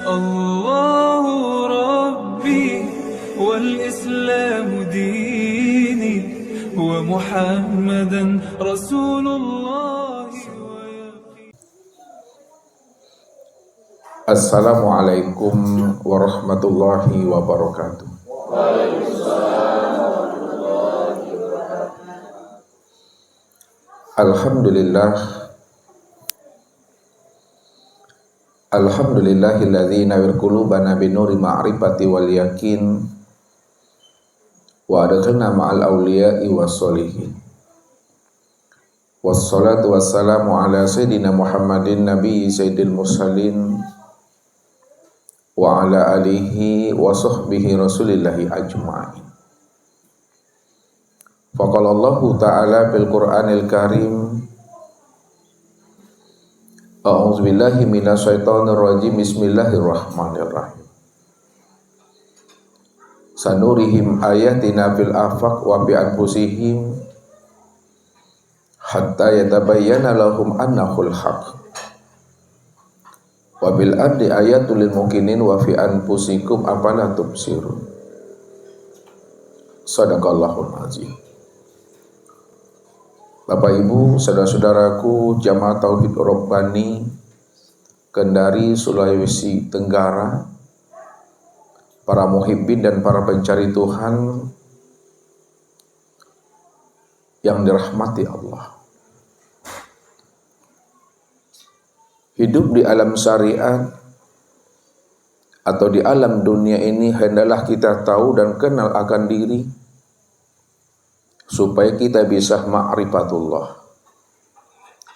الله ربي والإسلام ديني ومحمدا رسول الله. Assalamualaikum warahmatullahi wabarakatuh. Alhamdulillahilladzi nawwir qulubana binuri ma'rifati wal yakin wa adkhilna ma'al awliya'i wassolihin. Wassalatu wassalamu ala sayyidina Muhammadin nabiyyi sayyidil mursalin wa ala alihi wa sahbihi rasulillahi ajma'in. Faqala Allahu ta'ala fil Qur'anil Karim, a'udzu billahi minasyaitonir rajim, bismillahirrahmanirrahim. Sanurihim ayatina fil afaq wa bi anfusihim hatta yatabayyana lahum annahul haqq. Wa bil ardi ayatul lil mukminin wa fi anfusikum afala tubsirun. Shadaqallahul azim. Bapak Ibu, saudara-saudaraku Jamaah Tauhid Rabbani Kendari, Sulawesi Tenggara, para muhibbin dan para pencari Tuhan yang dirahmati Allah. Hidup di alam syariat atau di alam dunia ini hendaklah kita tahu dan kenal akan diri supaya kita bisa ma'rifatullah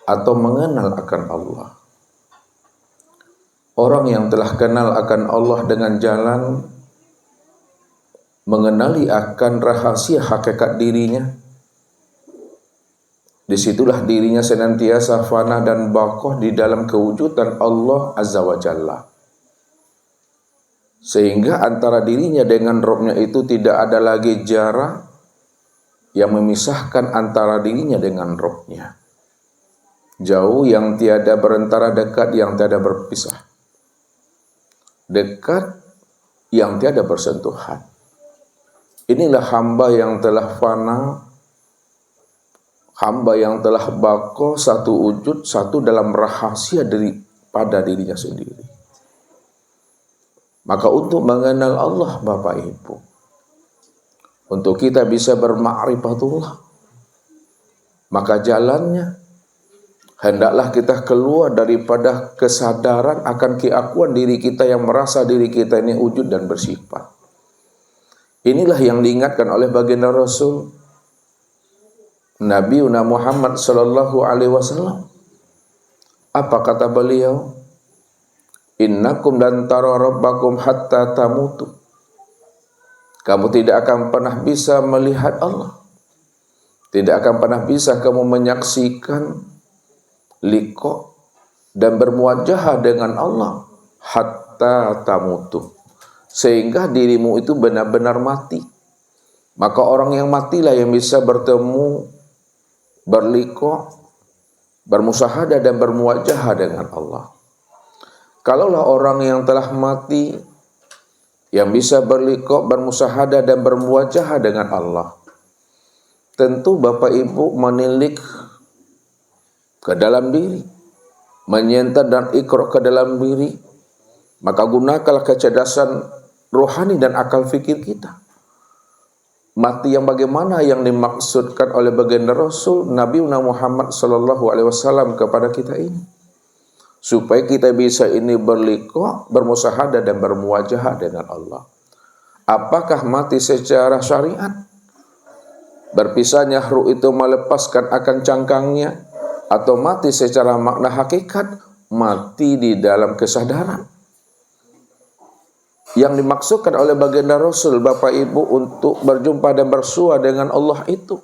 atau mengenal akan Allah. Orang yang telah kenal akan Allah dengan jalan mengenali akan rahasia hakikat dirinya, disitulah dirinya senantiasa fana dan baqah di dalam kewujudan Allah Azza wa Jalla. Sehingga antara dirinya dengan Rabb-nya itu tidak ada lagi jarak yang memisahkan antara dirinya dengan Rabb-nya. Jauh yang tiada berantara, dekat yang tiada berpisah. Dekat yang tiada bersentuhan. Inilah hamba yang telah fana, hamba yang telah baqah, satu wujud, satu dalam rahasia pada dirinya sendiri. Maka untuk mengenal Allah Bapak Ibu, untuk kita bisa berma'rifatullah, maka jalannya hendaklah kita keluar daripada kesadaran akan keakuan diri kita yang merasa diri kita ini wujud dan bersifat. Inilah yang diingatkan oleh baginda Rasul Nabi Muhammad sallallahu alaihi wasallam. Apa kata beliau? Innakum lan tara rabbakum hatta tamutu. Kamu tidak akan pernah bisa melihat Allah. Tidak akan pernah bisa kamu menyaksikan liqa dan bermuajahah dengan Allah hatta tamutu. Sehingga dirimu itu benar-benar mati. Maka orang yang matilah yang bisa bertemu, berliqa, bermusahadah dan bermuajahah dengan Allah. Kalaulah orang yang telah mati yang bisa berliqa, bermusahadah dan bermuajahah dengan Allah, tentu Bapak Ibu menilik ke dalam diri, menyentuh dan ikrar ke dalam diri, maka gunakanlah kecerdasan rohani dan akal fikir kita. Mati yang bagaimana yang dimaksudkan oleh baginda Rasul Nabi Muhammad sallallahu alaihi wasallam kepada kita ini, supaya kita bisa ini berliqa, bermusahadah dan bermuajahah dengan Allah. Apakah mati secara syariat? Berpisahnya ruh itu melepaskan akan cangkangnya, atau mati secara makna hakikat, mati di dalam kesadaran. Yang dimaksudkan oleh baginda Rasul Bapak Ibu untuk berjumpa dan bersua dengan Allah itu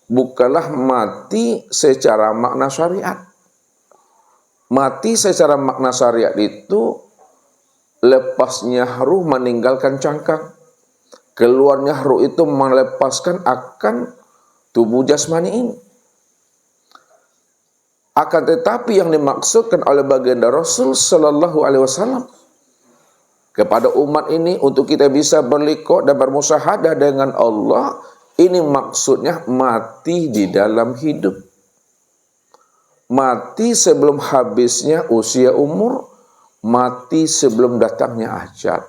bukanlah mati secara makna syariat. Mati secara makna syariat itu lepasnya ruh meninggalkan cangkang, keluarnya ruh itu melepaskan akan tubuh jasmani ini. Akan tetapi yang dimaksudkan oleh baginda Rasul sallallahu alaihi wasallam kepada umat ini untuk kita bisa berliqa' dan bermusyahadah dengan Allah. Ini maksudnya mati di dalam hidup. Mati sebelum habisnya usia umur, mati sebelum datangnya ajal.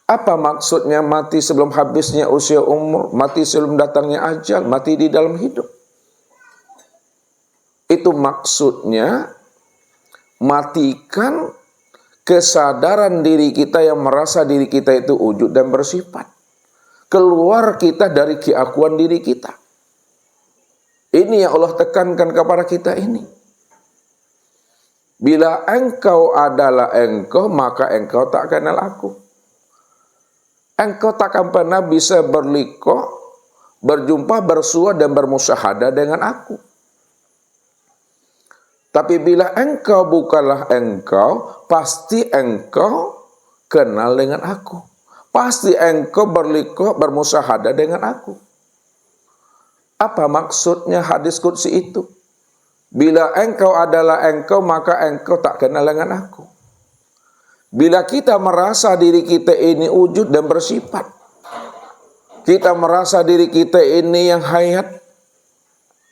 Apa maksudnya mati sebelum habisnya usia umur, mati sebelum datangnya ajal, mati di dalam hidup? Itu maksudnya matikan kesadaran diri kita yang merasa diri kita itu wujud dan bersifat. Keluar kita dari keakuan diri kita. Ini yang Allah tekankan kepada kita ini. Bila engkau adalah engkau, maka engkau tak kenal aku. Engkau takkan pernah bisa berliqa', berjumpa, bersua dan bermusyahadah dengan aku. Tapi bila engkau bukanlah engkau, pasti engkau kenal dengan aku. Pasti engkau berliqa', bermusyahadah dengan aku. Apa maksudnya hadis qudsi itu? Bila engkau adalah engkau, maka engkau tak kenal dengan aku. Bila kita merasa diri kita ini wujud dan bersifat, kita merasa diri kita ini yang hayat,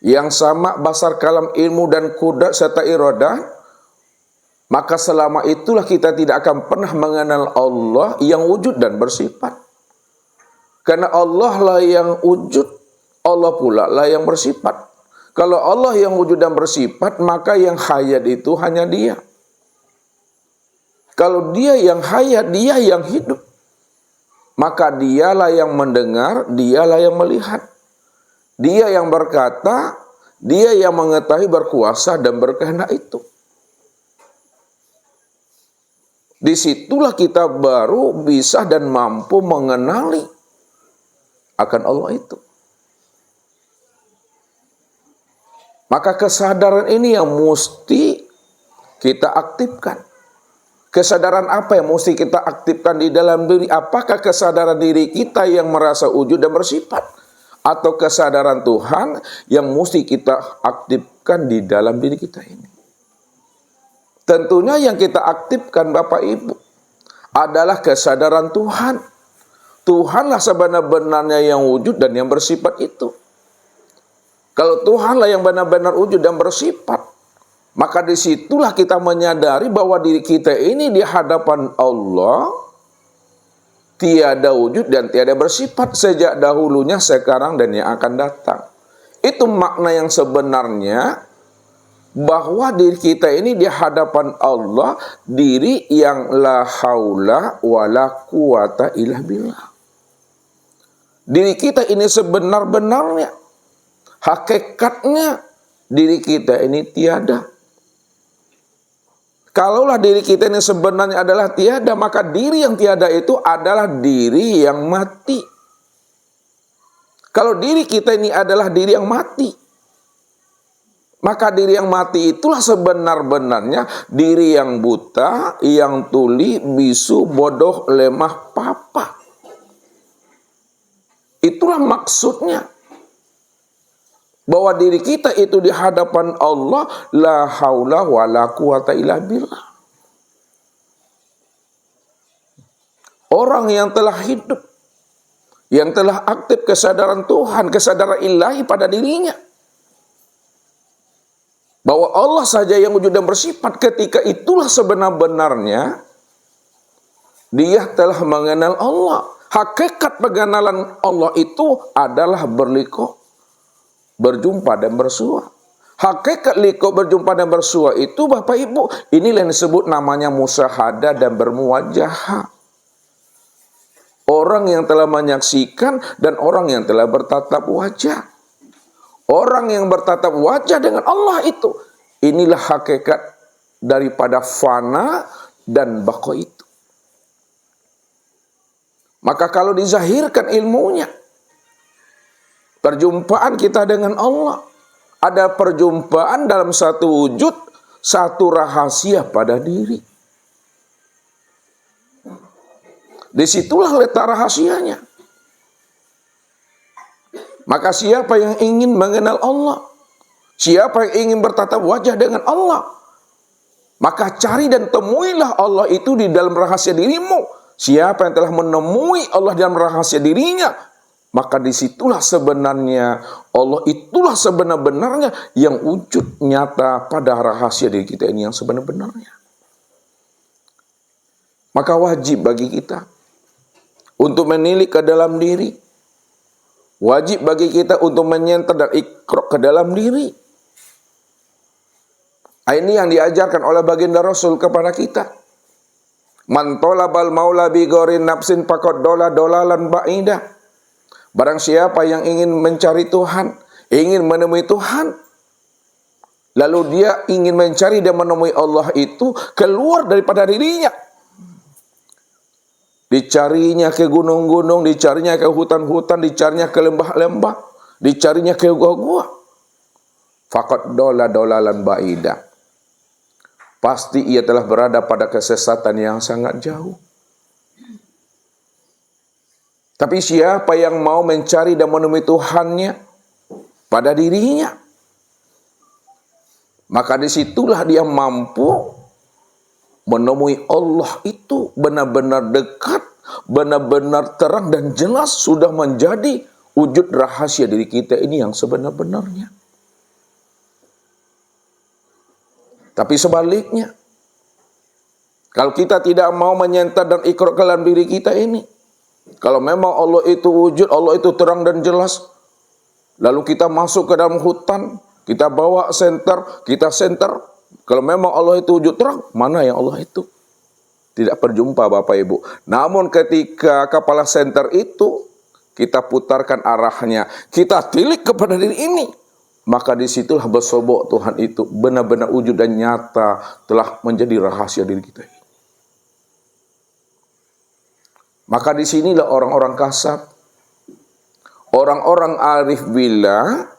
yang sama basar kalam ilmu dan kudrat serta iradah, maka selama itulah kita tidak akan pernah mengenal Allah yang wujud dan bersifat. Karena Allah lah yang wujud, Allah pula lah yang bersifat. Kalau Allah yang wujud dan bersifat, maka yang hayat itu hanya Dia. Kalau Dia yang hayat, Dia yang hidup, maka Dialah yang mendengar, Dialah yang melihat. Dia yang berkata, Dia yang mengetahui, berkuasa dan berkehendak itu. Disitulah kita baru bisa dan mampu mengenali akan Allah itu. Maka kesadaran ini yang mesti kita aktifkan. Kesadaran apa yang mesti kita aktifkan di dalam diri? Apakah kesadaran diri kita yang merasa wujud dan bersifat? Atau kesadaran Tuhan yang mesti kita aktifkan di dalam diri kita ini? Tentunya yang kita aktifkan Bapak Ibu adalah kesadaran Tuhan. Tuhanlah sebenar-benarnya yang wujud dan yang bersifat itu. Kalau Tuhanlah yang benar-benar wujud dan bersifat, maka disitulah kita menyadari bahwa diri kita ini di hadapan Allah tiada wujud dan tiada bersifat sejak dahulunya, sekarang, dan yang akan datang. Itu makna yang sebenarnya, bahwa diri kita ini di hadapan Allah, diri yang la haula wa la quwata illa billah. Diri kita ini sebenar-benarnya, hakikatnya diri kita ini tiada. Kalaulah diri kita ini sebenarnya adalah tiada, maka diri yang tiada itu adalah diri yang mati. Kalau diri kita ini adalah diri yang mati, maka diri yang mati itulah sebenar-benarnya diri yang buta, yang tuli, bisu, bodoh, lemah, papa. Itulah maksudnya. Bahwa diri kita itu di hadapan Allah, la haula wa la quwata illa billah. Orang yang telah hidup, yang telah aktif kesadaran Tuhan, kesadaran ilahi pada dirinya, bahwa Allah saja yang wujud dan bersifat, ketika itulah sebenar-benarnya dia telah mengenal Allah. Hakikat pengenalan Allah itu adalah berliqa', berjumpa dan bersua. Hakikat liqa' berjumpa dan bersua itu Bapak Ibu, inilah yang disebut namanya musyahadah dan bermuwajahah. Orang yang telah menyaksikan dan orang yang telah bertatap wajah. Orang yang bertatap wajah dengan Allah itu, inilah hakikat daripada fana dan baqa itu. Maka kalau dizahirkan ilmunya, perjumpaan kita dengan Allah, ada perjumpaan dalam satu wujud, satu rahasia pada diri. Disitulah letak rahasianya. Maka siapa yang ingin mengenal Allah, siapa yang ingin bertatap wajah dengan Allah, Maka cari dan temuilah Allah itu di dalam rahasia dirimu. Siapa yang telah menemui Allah dalam rahasia dirinya, maka disitulah sebenarnya Allah itulah sebenar-benarnya yang wujud nyata pada rahasia diri kita ini yang sebenar-benarnya. Maka wajib bagi kita untuk menilik ke dalam diri. Wajib bagi kita untuk menyenter dan iqra ke dalam diri. Ini yang diajarkan oleh baginda Rasul kepada kita. Man talabal maula bi ghairi nafsin faqad dolalan ba'ida. Barang siapa yang ingin mencari Tuhan, ingin menemui Tuhan, lalu dia ingin mencari dan menemui Allah itu keluar daripada dirinya. Dicarinya ke gunung-gunung, dicarinya ke hutan-hutan, dicarinya ke lembah-lembah, dicarinya ke gua-gua. Faqad dolalan ba'ida. Pasti ia telah berada pada kesesatan yang sangat jauh. Tapi siapa yang mau mencari dan menemui Tuhannya pada dirinya, maka disitulah dia mampu menemui Allah itu benar-benar dekat, benar-benar terang dan jelas, sudah menjadi wujud rahasia diri kita ini yang sebenar-benarnya. Tapi sebaliknya, kalau kita tidak mau menyenter dan iqra ke dalam diri kita ini, kalau memang Allah itu wujud, Allah itu terang dan jelas, lalu kita masuk ke dalam hutan, kita bawa senter, kita senter, kalau memang Allah itu wujud terang, mana yang Allah itu? Tidak berjumpa Bapak Ibu. Namun ketika kepala senter itu, kita putarkan arahnya, kita tilik kepada diri ini, maka disitulah bersobok Tuhan itu benar-benar wujud dan nyata telah menjadi rahasia diri kita ini. Maka disinilah orang-orang kasab, orang-orang arif billah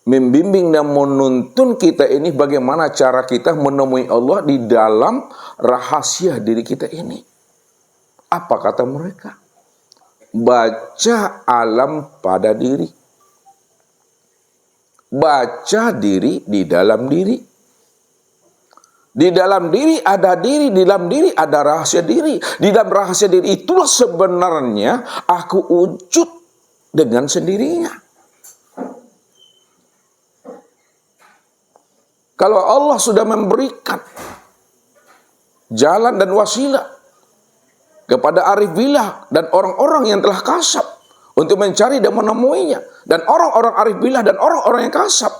membimbing dan menuntun kita ini bagaimana cara kita menemui Allah di dalam rahasia diri kita ini. Apa kata mereka? Baca alam pada diri. Baca diri di dalam diri. Di dalam diri ada diri, di dalam diri ada rahasia diri. Di dalam rahasia diri itulah sebenarnya aku wujud dengan sendirinya. Kalau Allah sudah memberikan jalan dan wasilah kepada arif billah dan orang-orang yang telah kasab untuk mencari dan menemuinya, dan orang-orang arif billah dan orang-orang yang kasab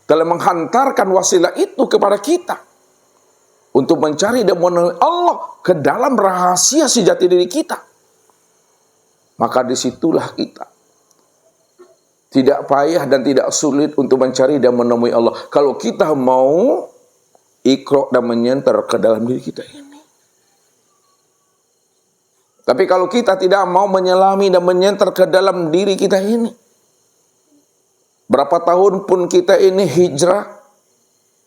telah menghantarkan wasilah itu kepada kita untuk mencari dan menemui Allah ke dalam rahasia sejati diri kita, maka disitulah kita tidak payah dan tidak sulit untuk mencari dan menemui Allah kalau kita mau iqra dan menyenter ke dalam diri kita ini. Tapi kalau kita tidak mau menyelami dan menyenter ke dalam diri kita ini, berapa tahun pun kita ini hijrah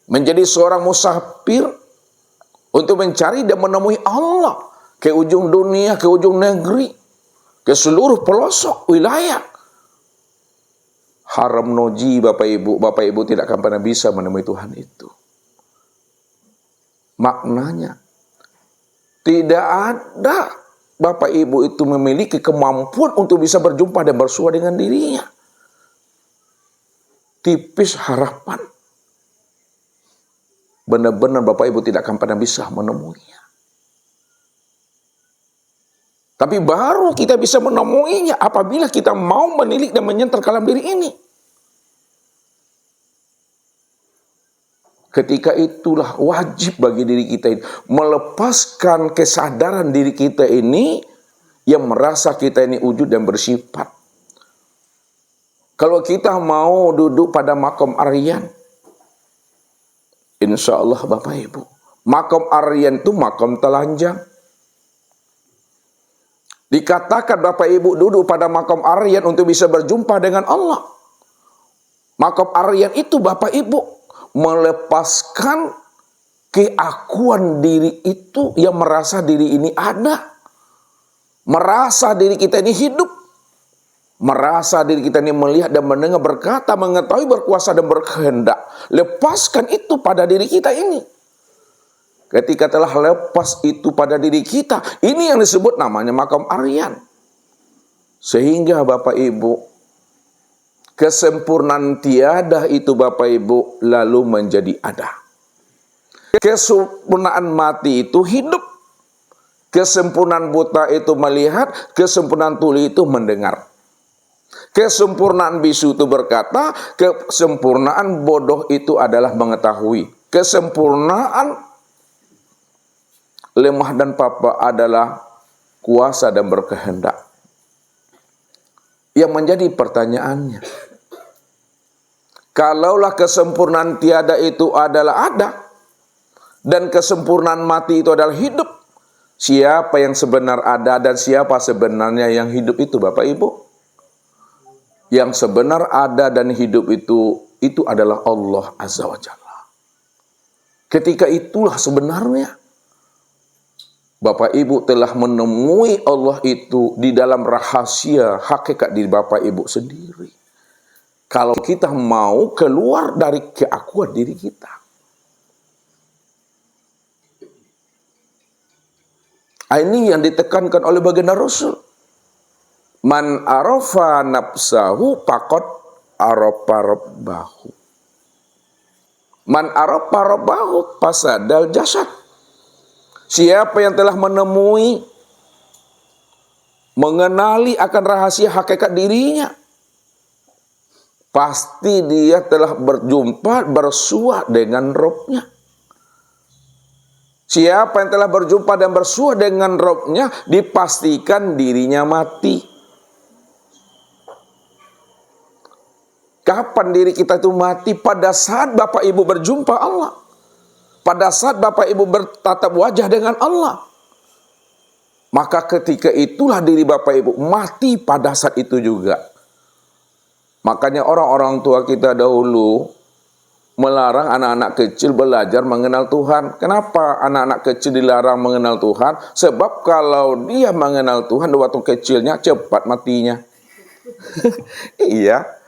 menjadi seorang musafir untuk mencari dan menemui Allah ke ujung dunia, ke ujung negeri, ke seluruh pelosok wilayah, haram noji Bapak Ibu tidak akan pernah bisa menemui Tuhan itu. Maknanya tidak ada Bapak Ibu itu memiliki kemampuan untuk bisa berjumpa dan bersua dengan dirinya. Tipis harapan. Benar-benar Bapak Ibu tidak akan pernah bisa menemuinya. Tapi baru kita bisa menemuinya apabila kita mau menilik dan menyenter ke dalam diri ini. Ketika itulah wajib bagi diri kita ini melepaskan kesadaran diri kita ini yang merasa kita ini wujud dan bersifat. Kalau kita mau duduk pada makom aryan, insya Allah Bapak Ibu, makom aryan itu makom telanjang. Dikatakan Bapak Ibu duduk pada makom aryan untuk bisa berjumpa dengan Allah. Makom aryan itu Bapak Ibu melepaskan keakuan diri itu yang merasa diri ini ada. Merasa diri kita ini hidup. Merasa diri kita ini melihat dan mendengar, berkata, mengetahui, berkuasa dan berkehendak. Lepaskan itu pada diri kita ini. ketika telah lepas itu pada diri kita, ini yang disebut namanya makam Aryan. Sehingga Bapak Ibu, kesempurnaan tiada itu Bapak Ibu lalu menjadi ada. Kesempurnaan mati itu hidup. Kesempurnaan buta itu melihat, kesempurnaan tuli itu mendengar. Kesempurnaan bisu itu berkata, kesempurnaan bodoh itu adalah mengetahui. Kesempurnaan lemah dan papa adalah kuasa dan berkehendak. Yang menjadi pertanyaannya, kalaulah kesempurnaan tiada itu adalah ada, dan kesempurnaan mati itu adalah hidup, siapa yang sebenar ada dan siapa sebenarnya yang hidup itu Bapak Ibu? Yang sebenar ada dan hidup itu adalah Allah Azza wa Jalla. Ketika itulah sebenarnya Bapak Ibu telah menemui Allah itu di dalam rahasia hakikat diri Bapak Ibu sendiri. Kalau kita mau keluar dari keakuan diri kita. Ini yang ditekankan oleh baginda Rasul. Man arafa nafsahu faqad arafa rabbahu. Man arafa rabbahu fasadal jasad. Siapa yang telah menemui, mengenali akan rahasia hakikat dirinya, pasti dia telah berjumpa, bersua dengan Robnya. Siapa yang telah berjumpa dan bersua dengan Robnya, dipastikan dirinya mati. Kapan diri kita itu mati? Pada saat Bapak Ibu berjumpa Allah. Pada saat Bapak Ibu bertatap wajah dengan Allah. Maka ketika itulah diri Bapak Ibu mati pada saat itu juga. Makanya orang-orang tua kita dahulu melarang anak-anak kecil belajar mengenal Tuhan. Kenapa anak-anak kecil dilarang mengenal Tuhan? Sebab kalau dia mengenal Tuhan waktu kecilnya cepat matinya. Iya.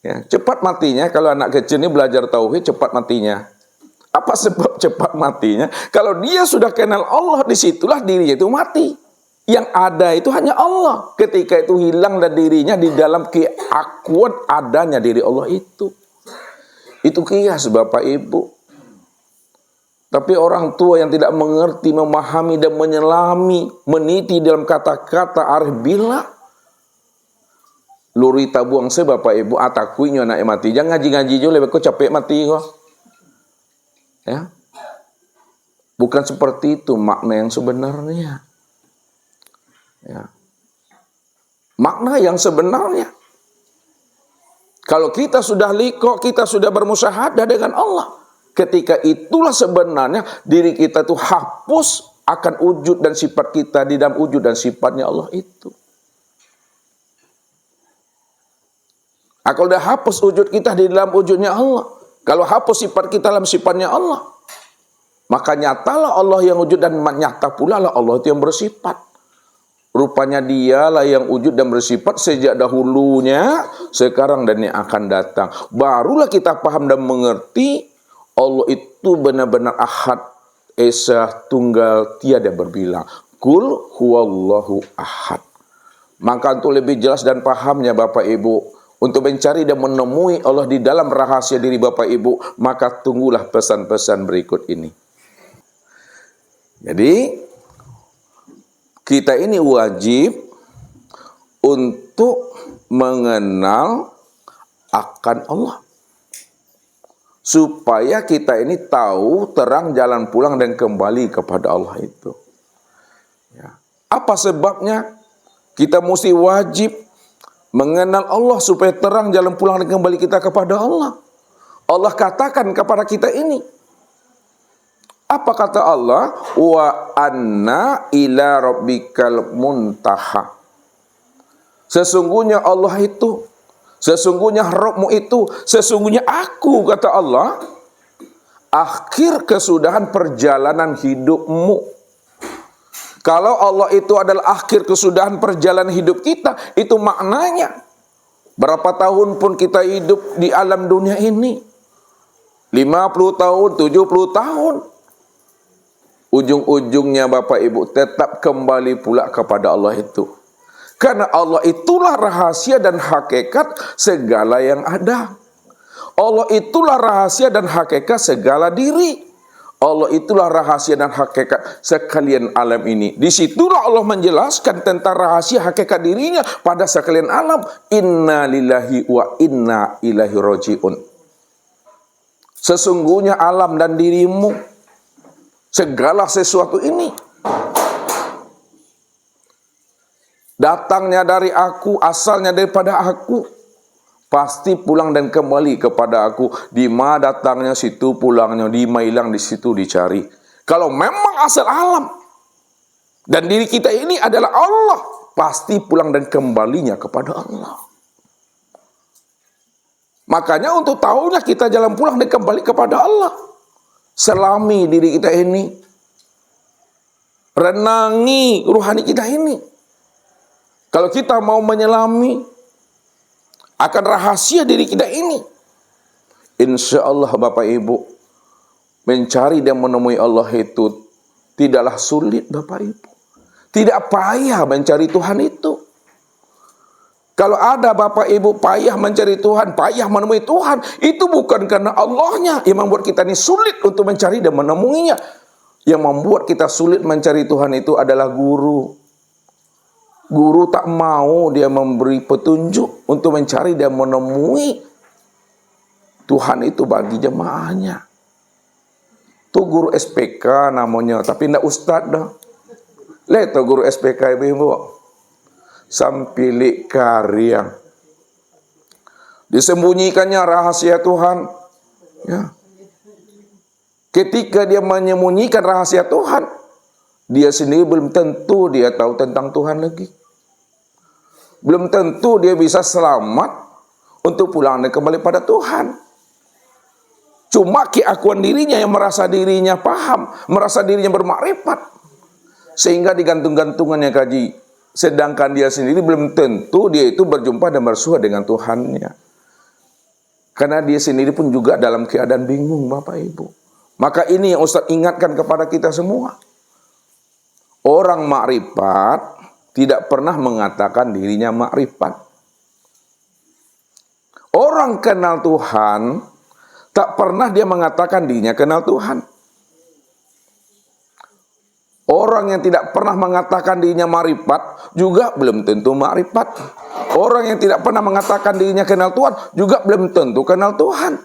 Ya, cepat matinya kalau anak kecil ini belajar tauhid, cepat matinya. Apa sebab cepat matinya? Kalau dia sudah kenal Allah, disitulah dirinya itu mati. Yang ada itu hanya Allah. Ketika itu hilang dan dirinya di dalam keakuan adanya diri Allah itu. Itu kias Bapak Ibu. Tapi orang tua yang tidak mengerti, memahami dan menyelami, meniti dalam kata-kata arif bila, luri tabuang se Bapak Ibu atakuinyo anak mati. Jangan ngaji-ngaji jo lebih kok capek mati kok. Ya. Bukan seperti itu makna yang sebenarnya. Ya. Makna yang sebenarnya. Kalau kita sudah liko, kita sudah bermusyahadah dengan Allah. Ketika itulah sebenarnya diri kita itu hapus akan wujud dan sifat kita di dalam wujud dan sifatnya Allah itu. Kalau sudah hapus wujud kita di dalam wujudnya Allah, kalau hapus sifat kita dalam sifatnya Allah, maka nyatalah Allah yang wujud dan nyata pula lah Allah itu yang bersifat. Rupanya dialah yang wujud dan bersifat sejak dahulunya, sekarang dan yang akan datang. Barulah kita paham dan mengerti Allah itu benar-benar ahad, esa, tunggal, tiada berbilang. Qul huwallahu ahad. Maka untuk lebih jelas dan pahamnya Bapak Ibu, untuk mencari dan menemui Allah di dalam rahasia diri Bapak Ibu, maka tunggulah pesan-pesan berikut ini. Jadi, kita ini wajib untuk mengenal akan Allah. Supaya kita ini tahu terang jalan pulang dan kembali kepada Allah itu. Ya. Apa sebabnya? Kita mesti wajib mengenal Allah supaya terang jalan pulang dan kembali kita kepada Allah. Allah katakan kepada kita ini. Apa kata Allah? Wa anna ila rabbikal muntaha. Sesungguhnya Allah itu, sesungguhnya Rabbmu itu, sesungguhnya aku, kata Allah, akhir kesudahan perjalanan hidupmu. Kalau Allah itu adalah akhir kesudahan perjalanan hidup kita, itu maknanya berapa tahun pun kita hidup di alam dunia ini, 50 tahun, 70 tahun, ujung-ujungnya Bapak Ibu tetap kembali pula kepada Allah itu. Karena Allah itulah rahasia dan hakikat segala yang ada. Allah itulah rahasia dan hakikat segala diri. Allah itulah rahasia dan hakikat sekalian alam ini. Disitulah Allah menjelaskan tentang rahasia hakikat dirinya pada sekalian alam. Inna lillahi wa inna ilaihi roji'un. Sesungguhnya alam dan dirimu, segala sesuatu ini datangnya dari aku, asalnya daripada aku, pasti pulang dan kembali kepada aku. Di mana datangnya situ pulangnya, di mana hilang di situ dicari. Kalau memang asal alam dan diri kita ini adalah Allah, pasti pulang dan kembalinya kepada Allah. Makanya untuk tahunya kita jalan pulang dan kembali kepada Allah. Selami diri kita ini, renangi ruhani kita ini. Kalau kita mau menyelami akan rahasia diri kita ini, insya Allah Bapak Ibu, mencari dan menemui Allah itu tidaklah sulit Bapak Ibu. Tidak payah mencari Tuhan itu. Kalau ada Bapak Ibu payah mencari Tuhan, payah menemui Tuhan, itu bukan karena Allahnya yang membuat kita ini sulit untuk mencari dan menemuinya. Yang membuat kita sulit mencari Tuhan itu adalah guru. Guru tak mau dia memberi petunjuk untuk mencari dan menemui Tuhan itu bagi jemaahnya. Itu guru SPK namanya, tapi tidak ustadz dah. Lihat guru SPK ibu-ibu. Sampilik karyang. Disembunyikannya rahasia Tuhan. Ya. Ketika dia menyembunyikan rahasia Tuhan, dia sendiri belum tentu dia tahu tentang Tuhan lagi. Belum tentu dia bisa selamat untuk pulang dan kembali pada Tuhan. Cuma keakuan dirinya yang merasa dirinya paham, merasa dirinya bermakrifat, sehingga digantung-gantungannya kaji. Sedangkan dia sendiri belum tentu dia itu berjumpa dan bersua dengan Tuhannya. Karena dia sendiri pun juga dalam keadaan bingung Bapak Ibu. Maka ini yang Ustaz ingatkan kepada kita semua. Orang makrifat tidak pernah mengatakan dirinya makrifat. Orang kenal Tuhan tak pernah dia mengatakan dirinya kenal Tuhan. Orang yang tidak pernah mengatakan dirinya makrifat juga belum tentu makrifat. Orang yang tidak pernah mengatakan dirinya kenal Tuhan juga belum tentu kenal Tuhan.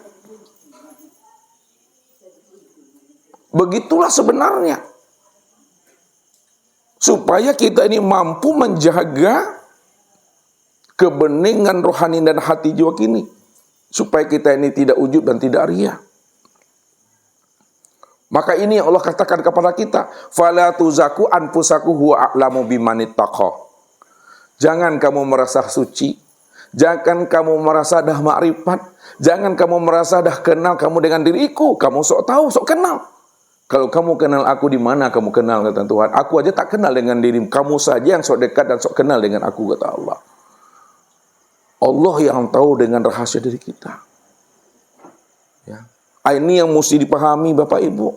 Begitulah sebenarnya. Supaya kita ini mampu menjaga kebeningan rohani dan hati jiwa kini. Supaya kita ini tidak ujub dan tidak riya. Maka ini yang Allah katakan kepada kita, fala tuzaku anfusaku huwa a'lamu bimanittaqa. Jangan kamu merasa suci, jangan kamu merasa dah makrifat, jangan kamu merasa dah kenal kamu dengan diriku, kamu sok tahu, sok kenal. Kalau kamu kenal aku, di mana kamu kenal, kata Tuhan. Aku aja tak kenal dengan dirimu, kamu saja yang sok dekat dan sok kenal dengan aku, kata Allah. Allah yang tahu dengan rahasia diri kita. Ya. Ini yang mesti dipahami Bapak Ibu.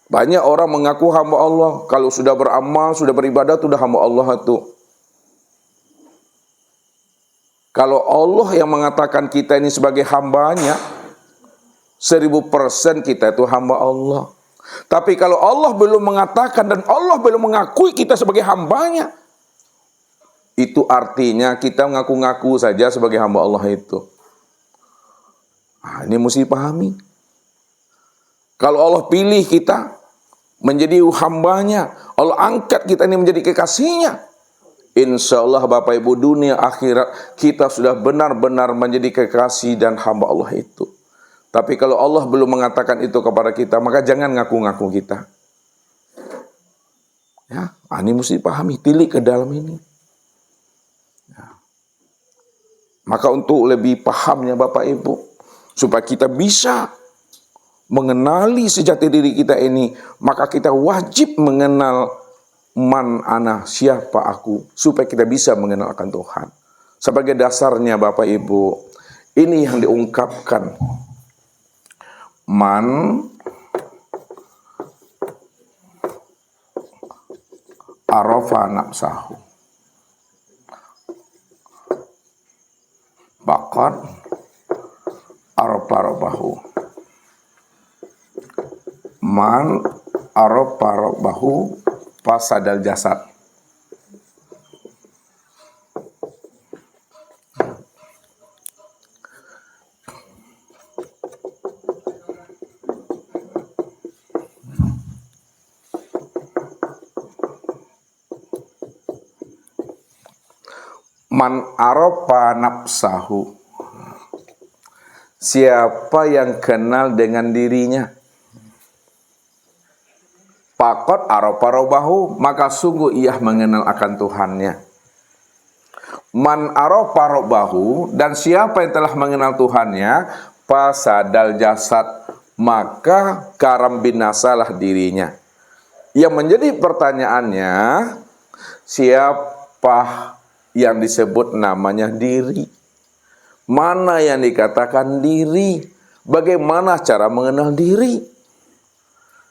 Banyak orang mengaku hamba Allah. Kalau sudah beramal, sudah beribadah, sudah hamba Allah itu. Kalau Allah yang mengatakan kita ini sebagai hambanya, 1000% kita itu hamba Allah. Tapi kalau Allah belum mengatakan dan Allah belum mengakui kita sebagai hambanya, itu artinya kita ngaku-ngaku saja sebagai hamba Allah itu. Nah, ini mesti dipahami. Kalau Allah pilih kita menjadi hambanya, Allah angkat kita ini menjadi kekasihnya, insya Allah Bapak Ibu, dunia akhirat kita sudah benar-benar menjadi kekasih dan hamba Allah itu. Tapi kalau Allah belum mengatakan itu kepada kita, maka jangan ngaku-ngaku kita. Ya, ini mesti dipahami, tilik ke dalam ini. Ya. Maka untuk lebih pahamnya Bapak Ibu, supaya kita bisa mengenali sejati diri kita ini, maka kita wajib mengenal man ana, siapa aku, supaya kita bisa mengenalkan Tuhan. Sebagai dasarnya Bapak Ibu, ini yang diungkapkan. Man arafa nafsahu. Faqad arafa rabbahu. Man arafa rabbahu fasadal jasad. Man arafa nafsahu. Siapa yang kenal dengan dirinya, faqad arafa rabbahu, maka sungguh ia mengenal akan Tuhannya. Man arafa rabbahu, dan siapa yang telah mengenal Tuhannya, fasadal jasad, maka karam binasalah dirinya. Yang menjadi pertanyaannya, siapa yang disebut namanya diri? Mana yang dikatakan diri? Bagaimana cara mengenal diri?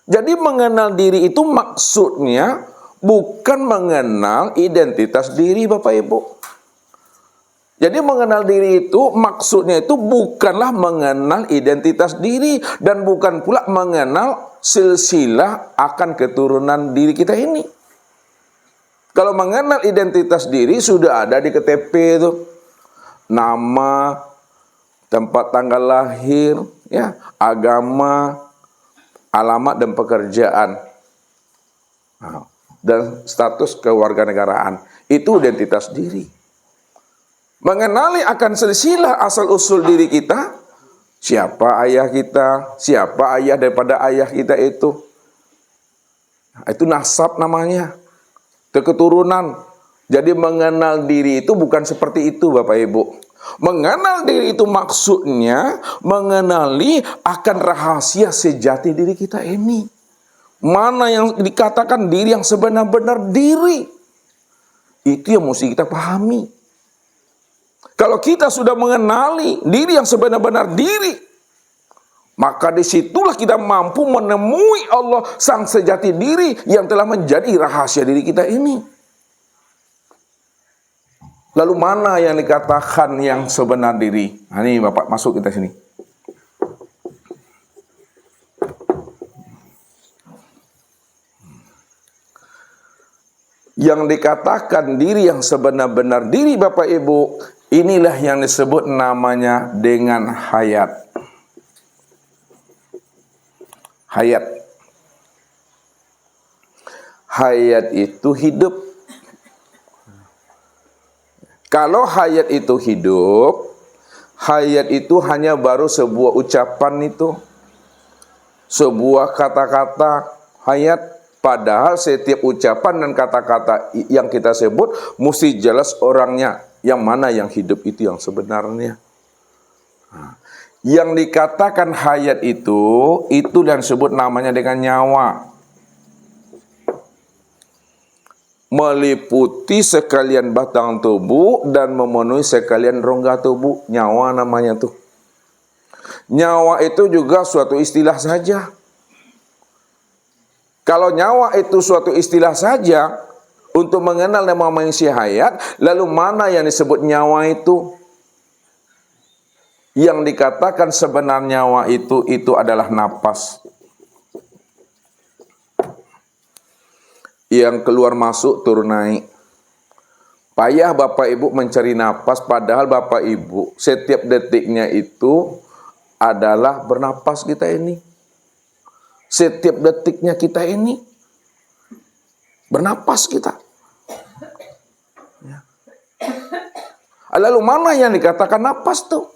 Jadi mengenal diri itu maksudnya bukan mengenal identitas diri, Bapak Ibu. Jadi mengenal diri itu maksudnya itu bukanlah mengenal identitas diri, dan bukan pula mengenal silsilah akan keturunan diri kita ini. Kalau mengenal identitas diri sudah ada di KTP itu. Nama, tempat tanggal lahir, ya, agama, alamat dan pekerjaan. Dan status kewarganegaraan. Itu identitas diri. Mengenali akan silsilah asal usul diri kita, siapa ayah kita, siapa ayah daripada ayah kita itu. Itu nasab namanya. Keturunan. Jadi mengenal diri itu bukan seperti itu, Bapak Ibu. Mengenal diri itu maksudnya mengenali akan rahasia sejati diri kita ini. Mana yang dikatakan diri yang sebenar-benar diri. Itu yang mesti kita pahami. Kalau kita sudah mengenali diri yang sebenar-benar diri, maka disitulah kita mampu menemui Allah sang sejati diri yang telah menjadi rahasia diri kita ini. Lalu mana yang dikatakan yang sebenar diri? Nah, ini Bapak masuk kita sini. Yang dikatakan diri yang sebenar-benar diri, Bapak Ibu, inilah yang disebut namanya dengan hayat. Hayat. Hayat itu hidup. Kalau hayat itu hidup, hayat itu hanya baru sebuah ucapan itu. Sebuah kata-kata hayat. Padahal setiap ucapan dan kata-kata yang kita sebut mesti jelas orangnya. Yang mana yang hidup itu yang sebenarnya. Yang dikatakan hayat itu yang disebut namanya dengan nyawa. Meliputi sekalian batang tubuh dan memenuhi sekalian rongga tubuh. Nyawa namanya tuh. Nyawa itu juga suatu istilah saja. Kalau nyawa itu suatu istilah saja untuk mengenal nama manusia hayat, lalu mana yang disebut nyawa itu? Yang dikatakan sebenarnya nyawa itu adalah napas. Yang keluar masuk turun naik. Payah Bapak Ibu mencari napas, padahal Bapak Ibu setiap detiknya itu adalah bernapas kita ini. Setiap detiknya kita ini bernapas kita. Lalu mana yang dikatakan napas tuh?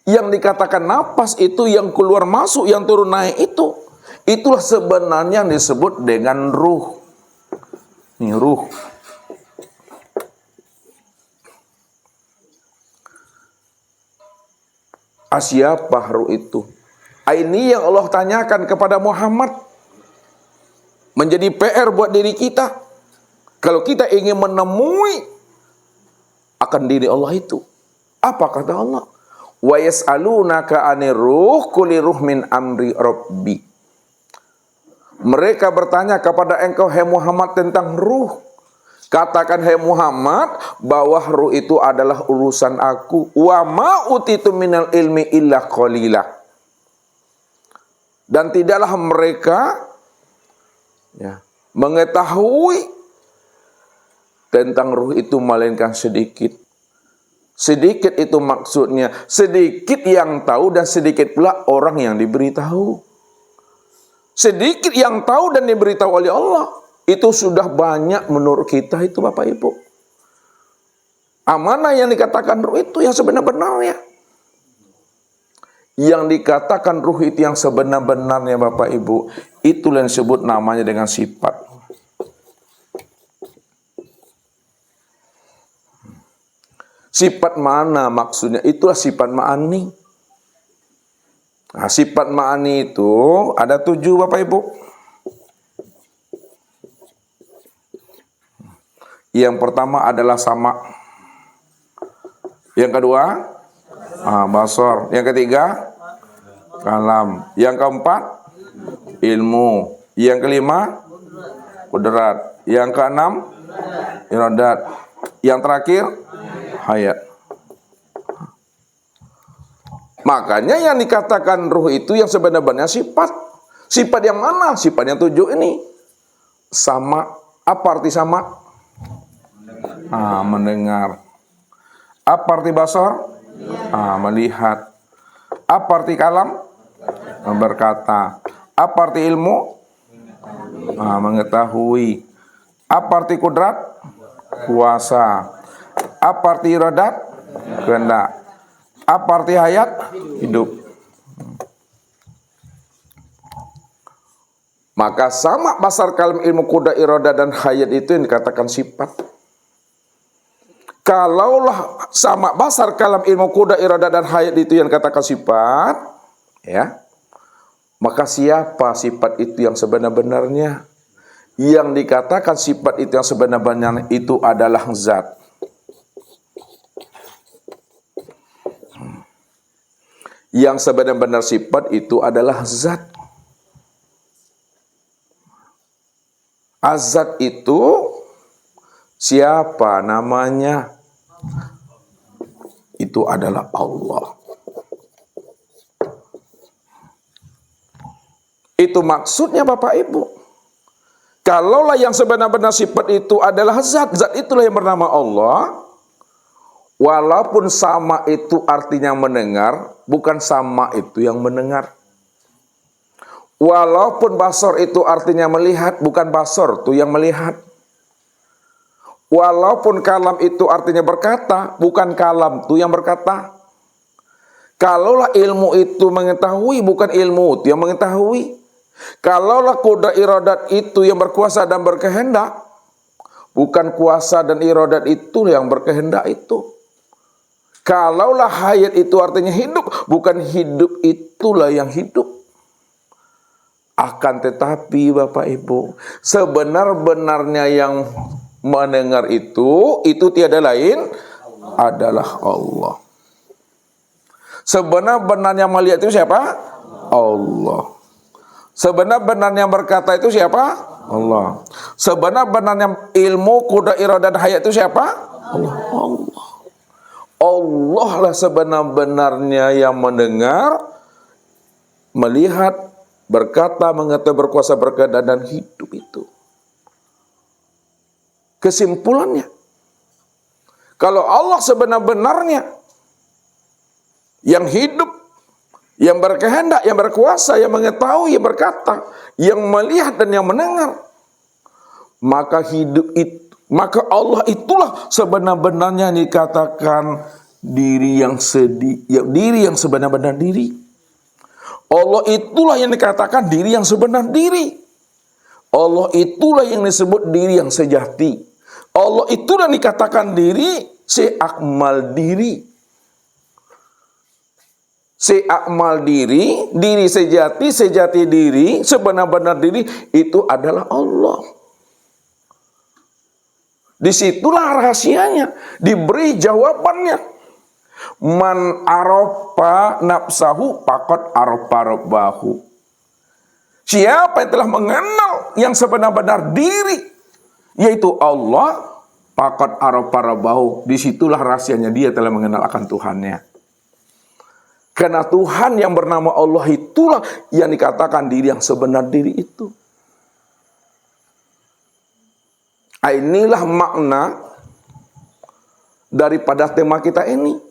Yang dikatakan napas itu yang keluar masuk, yang turun naik itu. Itulah sebenarnya yang disebut dengan ruh. Ini ruh. Siapa ruh itu? Ini yang Allah tanyakan kepada Muhammad. Menjadi PR buat diri kita. Kalau kita ingin menemui akan diri Allah itu. Apa kata Allah? Wa yas'alunaka 'anir ruh qul ruh min amri rabbi. Mereka bertanya kepada engkau, hai Muhammad, tentang ruh. Katakan, hai Muhammad, bahwa ruh itu adalah urusan aku. Wa ma utitu minal ilmi illa qalila. Dan tidaklah mereka mengetahui tentang ruh itu melainkan sedikit. Sedikit itu maksudnya, sedikit yang tahu dan sedikit pula orang yang diberitahu. Sedikit yang tahu dan diberitahu oleh Allah, itu sudah banyak menurut kita itu Bapak Ibu. Amanah yang dikatakan ruh itu yang sebenar-benarnya. Yang dikatakan ruh itu yang sebenar-benarnya Bapak Ibu, itulah yang disebut namanya dengan sifat. Sifat mana maksudnya? Itulah sifat ma'ani. Nah, sifat ma'ani itu ada 7 Bapak Ibu. Yang pertama adalah sama. Yang kedua, basar. Yang ketiga, kalam. Yang keempat, ilmu. Yang kelima, kudrat. Yang keenam, iradat. Yang terakhir, hayat. Makanya yang dikatakan ruh itu yang sebenarnya sifat. Sifat yang mana? Sifat yang 7 ini. Sama. Apa arti sama? Mendengar. Apa arti basar? Melihat. Apa arti kalam? Berkata. Apa arti ilmu? Mengetahui. Apa arti kudrat? Kuasa. Apa arti iradat? Kehendak. Apa arti hayat? Hidup. Maka sama basar, kalam, ilmu, kudrat, iradat dan hayat itu yang dikatakan sifat. Kalaulah sama basar, kalam, ilmu, kudrat, iradat dan hayat itu yang dikatakan sifat, maka siapa sifat itu yang sebenar-benarnya? Yang dikatakan sifat itu yang sebenar-benarnya itu adalah zat. Yang sebenar-benar sifat itu adalah zat. Azat itu siapa namanya? Itu adalah Allah. Itu maksudnya Bapak Ibu. Kalaulah yang sebenar-benar sifat itu adalah zat, zat itulah yang bernama Allah. Walaupun sama itu artinya mendengar, bukan sama itu yang mendengar. Walaupun basar itu artinya melihat, bukan basar itu yang melihat. Walaupun kalam itu artinya berkata, bukan kalam itu yang berkata. Kalaulah ilmu itu mengetahui, bukan ilmu itu yang mengetahui. Kalaulah kudrat iradat itu yang berkuasa dan berkehendak, bukan kuasa dan iradat itu yang berkehendak itu. Kalaulah hayat itu artinya hidup, bukan hidup itulah yang hidup. Akan tetapi Bapak Ibu, sebenar-benarnya yang mendengar itu tiada lain adalah Allah. Sebenar-benarnya melihat itu siapa? Allah. Sebenar-benarnya berkata itu siapa? Allah. Sebenar-benarnya ilmu, kudrat, iradat, hayat itu siapa? Allah. Allah lah sebenar-benarnya yang mendengar, melihat, berkata, mengetahui, berkuasa, berkehendak dan hidup itu. Kesimpulannya, kalau Allah sebenar-benarnya yang hidup, yang berkehendak, yang berkuasa, yang mengetahui, yang berkata, yang melihat dan yang mendengar, maka hidup itu, maka Allah itulah sebenar-benarnya dikatakan diri yang diri yang sebenar-benar diri. Allah itulah yang dikatakan diri yang sebenar diri. Allah itulah yang disebut diri yang sejati. Allah itulah yang dikatakan diri seakmal diri. Seakmal diri, diri sejati, sejati diri, sebenar-benar diri itu adalah Allah. Disitulah rahasianya, diberi jawabannya. Man arofa nafsahu faqad arofa rabbahu. Siapa yang telah mengenal yang sebenar-benar diri, yaitu Allah, faqad arafa rabbahu. Disitulah rahasianya dia telah mengenal akan Tuhannya. Karena Tuhan yang bernama Allah itulah yang dikatakan diri yang sebenar diri itu. Inilah makna daripada tema kita ini.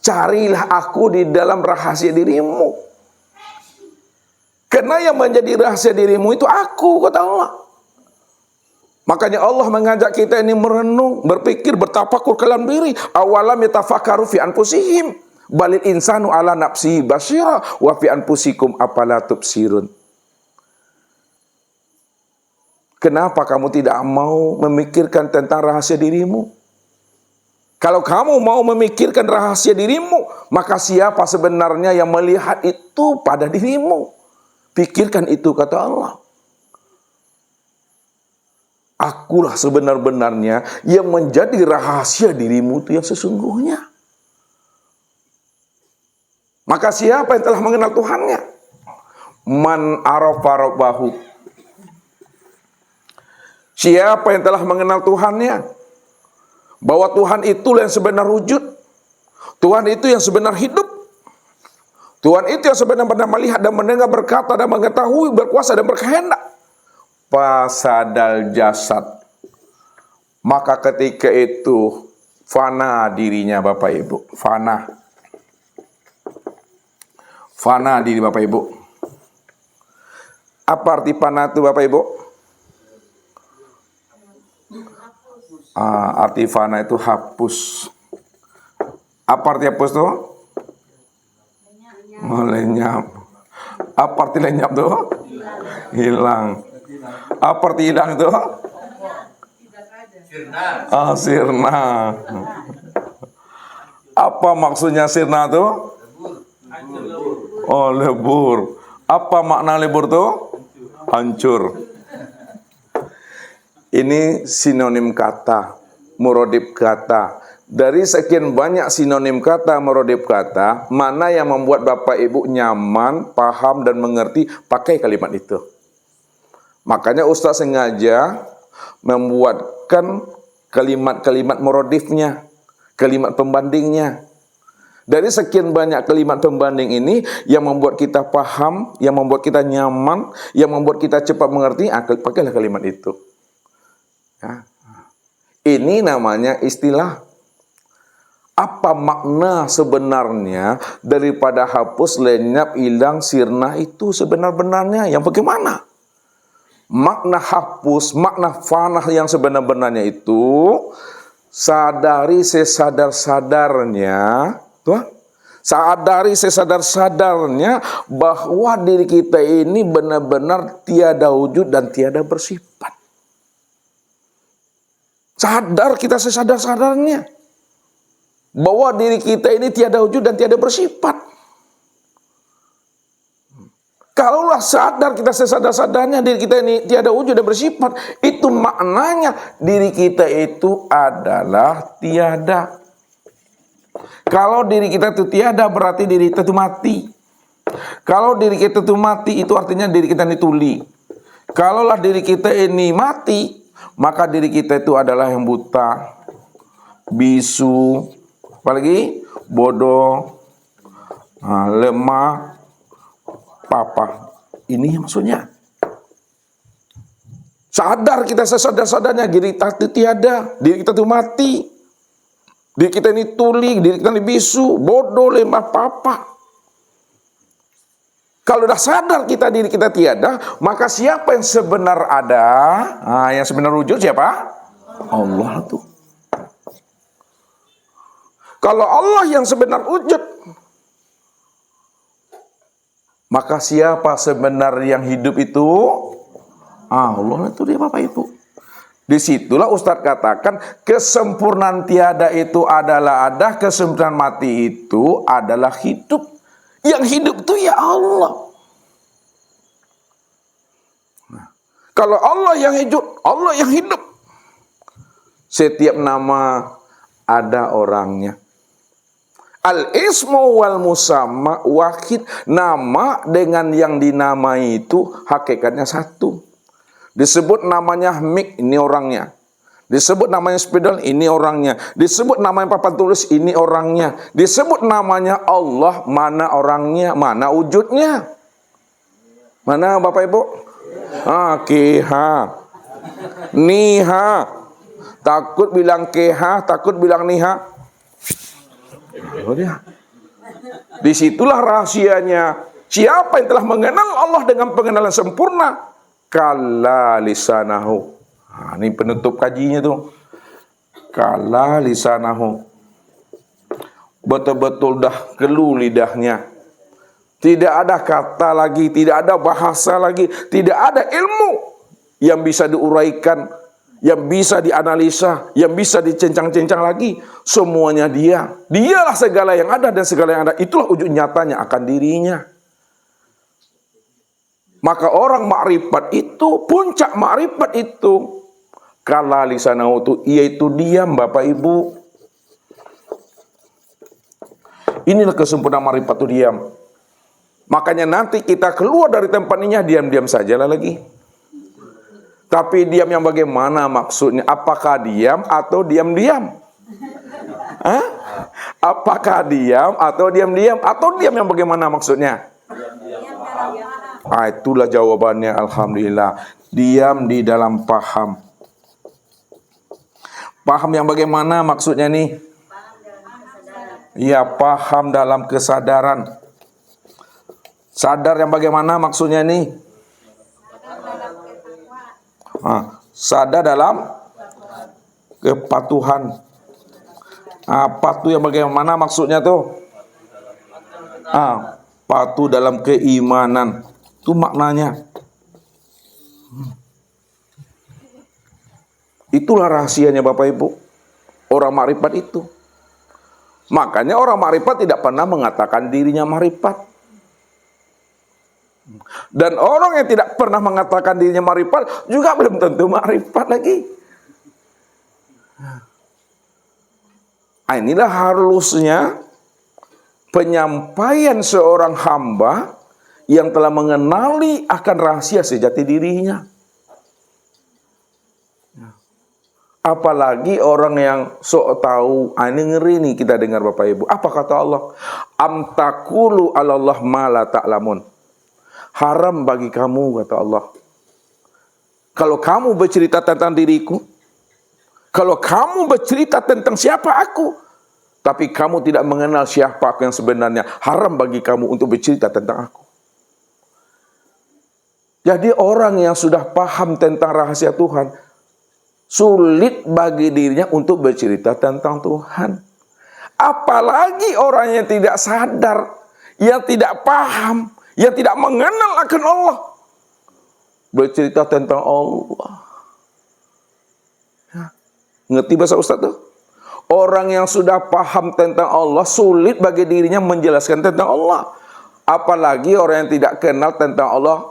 Carilah aku di dalam rahasia dirimu. Karena yang menjadi rahasia dirimu itu aku, kata Allah. Makanya Allah mengajak kita ini merenung, berpikir, bertafakur ke dalam diri. Awalam yatafakkaru fi anfusihim, balil insanu ala nafsihi basyira wa fi anfusikum afala tubsirun. Kenapa kamu tidak mau memikirkan tentang rahasia dirimu? Kalau kamu mau memikirkan rahasia dirimu, maka siapa sebenarnya yang melihat itu pada dirimu? Pikirkan itu, kata Allah. Akulah sebenar-benarnya yang menjadi rahasia dirimu itu yang sesungguhnya. Maka siapa yang telah mengenal Tuhannya? Man arafa rabbahu. Siapa yang telah mengenal Tuhannya? Bahwa Tuhan itulah yang sebenar wujud. Tuhan itu yang sebenar hidup. Tuhan itu yang sebenar-benar melihat dan mendengar, berkata dan mengetahui, berkuasa dan berkehendak. Fasadal jasad. Maka ketika itu fana dirinya, Bapak Ibu. Fana diri Bapak Ibu. Apa arti fana itu, Bapak Ibu? Arti fana itu hapus. Apa arti hapus itu? Lenyap. Apa arti lenyap itu? Hilang. Apa arti hilang itu? Sirna. Apa maksudnya sirna itu? Oh, lebur. Apa makna lebur itu? Hancur. Ini sinonim kata, muradif kata. Dari sekian banyak sinonim kata, muradif kata, mana yang membuat Bapak Ibu nyaman, paham dan mengerti, pakai kalimat itu. Makanya Ustaz sengaja membuatkan kalimat-kalimat muradifnya, kalimat pembandingnya. Dari sekian banyak kalimat pembanding ini yang membuat kita paham, yang membuat kita nyaman, yang membuat kita cepat mengerti, pakailah kalimat itu. Ya. Ini namanya istilah. Apa makna sebenarnya daripada hapus, lenyap, hilang, sirna itu sebenar-benarnya? Yang bagaimana? Makna hapus, makna fana yang sebenar-benarnya itu, sadari sesadar-sadarnya, sadari sesadar-sadarnya bahwa diri kita ini benar-benar tiada wujud dan tiada bersifat. Sadar kita sesadar-sadarnya bahwa diri kita ini tiada wujud dan tiada bersifat. Kalaulah sadar kita sesadar-sadarnya diri kita ini tiada wujud dan bersifat, itu maknanya diri kita itu adalah tiada. Kalau diri kita itu tiada, berarti diri kita itu mati. Kalau diri kita itu mati, itu artinya diri kita ini tuli. Kalaulah diri kita ini mati, maka diri kita itu adalah yang buta, bisu, apalagi bodoh, lemah, papa. Ini maksudnya. Sadar kita sesadar-sadarnya diri kita itu tiada, diri kita itu mati, diri kita ini tuli, diri kita ini bisu, bodoh, lemah, papa. Kalau sudah sadar kita diri kita tiada, maka siapa yang sebenar ada? Yang sebenar wujud siapa? Allah tuh. Kalau Allah yang sebenar wujud, maka siapa sebenar yang hidup itu? Allah itu dia, Bapak Ibu. Disitulah Ustadz katakan kesempurnaan tiada itu adalah ada, kesempurnaan mati itu adalah hidup. Yang hidup itu ya Allah. Kalau Allah yang hidup, Allah yang hidup. Setiap nama ada orangnya. Al-ismu wal musamma wahid. Nama dengan yang dinamai itu hakikatnya satu. Disebut namanya mik, ini orangnya. Disebut namanya spidol, ini orangnya. Disebut namanya papan tulis, ini orangnya. Disebut namanya Allah, mana orangnya, mana wujudnya. Mana Bapak Ibu? Keha, niha. Takut bilang keha, takut bilang niha. Disitulah rahasianya. Siapa yang telah mengenal Allah dengan pengenalan sempurna? Kalla lisanahu. Ini penutup kajinya tuh. Kalla lisanahu. Betul-betul dah kelu lidahnya. Tidak ada kata lagi, tidak ada bahasa lagi, tidak ada ilmu yang bisa diuraikan, yang bisa dianalisa, yang bisa dicincang-cincang lagi. Semuanya dia. Dialah segala yang ada dan segala yang ada. Itulah wujud nyatanya akan dirinya. Maka orang makrifat itu, puncak makrifat itu, kala lisanahu itu, yaitu diam Bapak Ibu. Inilah kesempurnaan makrifat itu, diam. Makanya nanti kita keluar dari tempat ini diam-diam sajalah lagi. Tapi diam yang bagaimana maksudnya? Apakah diam atau diam-diam? Apakah diam atau diam-diam? Atau diam yang bagaimana maksudnya? Itulah jawabannya, alhamdulillah. Diam di dalam paham. Paham yang bagaimana maksudnya nih? Ya, paham dalam kesadaran. Sadar yang bagaimana maksudnya nih? Sadar dalam kepatuhan. Patuh yang bagaimana maksudnya tuh? Patuh dalam keimanan. Itu maknanya. Itulah rahasianya Bapak Ibu. Orang makrifat itu. Makanya orang makrifat tidak pernah mengatakan dirinya makrifat. Dan orang yang tidak pernah mengatakan dirinya makrifat juga belum tentu makrifat lagi. Inilah halusnya penyampaian seorang hamba yang telah mengenali akan rahasia sejati dirinya. Apalagi orang yang sok tahu. Ini ngeri nih kita dengar Bapak Ibu. Apa kata Allah? Am taqulu 'alallah ma la ta'lamun. Haram bagi kamu, kata Allah, kalau kamu bercerita tentang diriku, kalau kamu bercerita tentang siapa aku, tapi kamu tidak mengenal siapa aku yang sebenarnya, haram bagi kamu untuk bercerita tentang aku. Jadi orang yang sudah paham tentang rahasia Tuhan, sulit bagi dirinya untuk bercerita tentang Tuhan. Apalagi orang yang tidak sadar, yang tidak paham, yang tidak mengenal akan Allah, bercerita tentang Allah. Ngerti bahasa Ustaz tuh? Orang yang sudah paham tentang Allah, sulit bagi dirinya menjelaskan tentang Allah. Apalagi orang yang tidak kenal tentang Allah,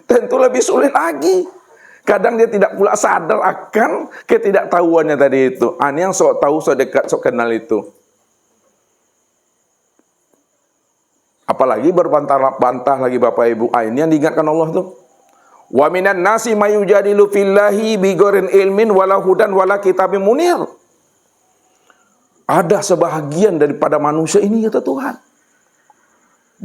tentu lebih sulit lagi. Kadang dia tidak pula sadar akan ketidaktahuannya tadi itu. Ini yang sok tahu, sok dekat, sok kenal itu. Apalagi berbantah-bantah lagi Bapak Ibu. Ini yang diingatkan Allah tuh. Wa minan nasi mayujadilu fillahi bighairi ilmin wala hudan wala kitabim munir. Ada sebahagian daripada manusia ini, kata Tuhan,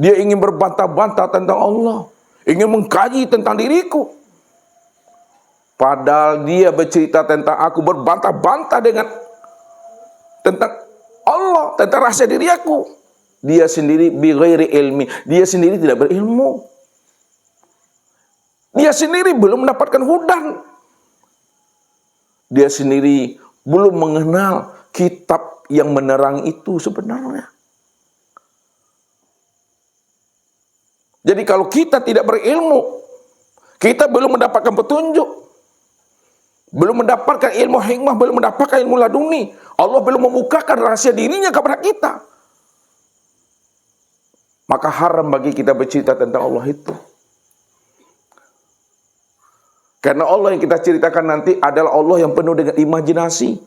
dia ingin berbantah-bantah tentang Allah, ingin mengkaji tentang diriku. Padahal dia bercerita tentang aku, berbantah-bantah dengan tentang Allah, tentang rahasia diri aku. Dia sendiri bighairi ilmi, dia sendiri tidak berilmu. Dia sendiri belum mendapatkan hudan. Dia sendiri belum mengenal kitab yang menerang itu sebenarnya. Jadi kalau kita tidak berilmu, kita belum mendapatkan petunjuk, belum mendapatkan ilmu hikmah, belum mendapatkan ilmu laduni, Allah belum membukakan rahasia dirinya kepada kita, maka haram bagi kita bercerita tentang Allah itu. Karena Allah yang kita ceritakan nanti adalah Allah yang penuh dengan imajinasi.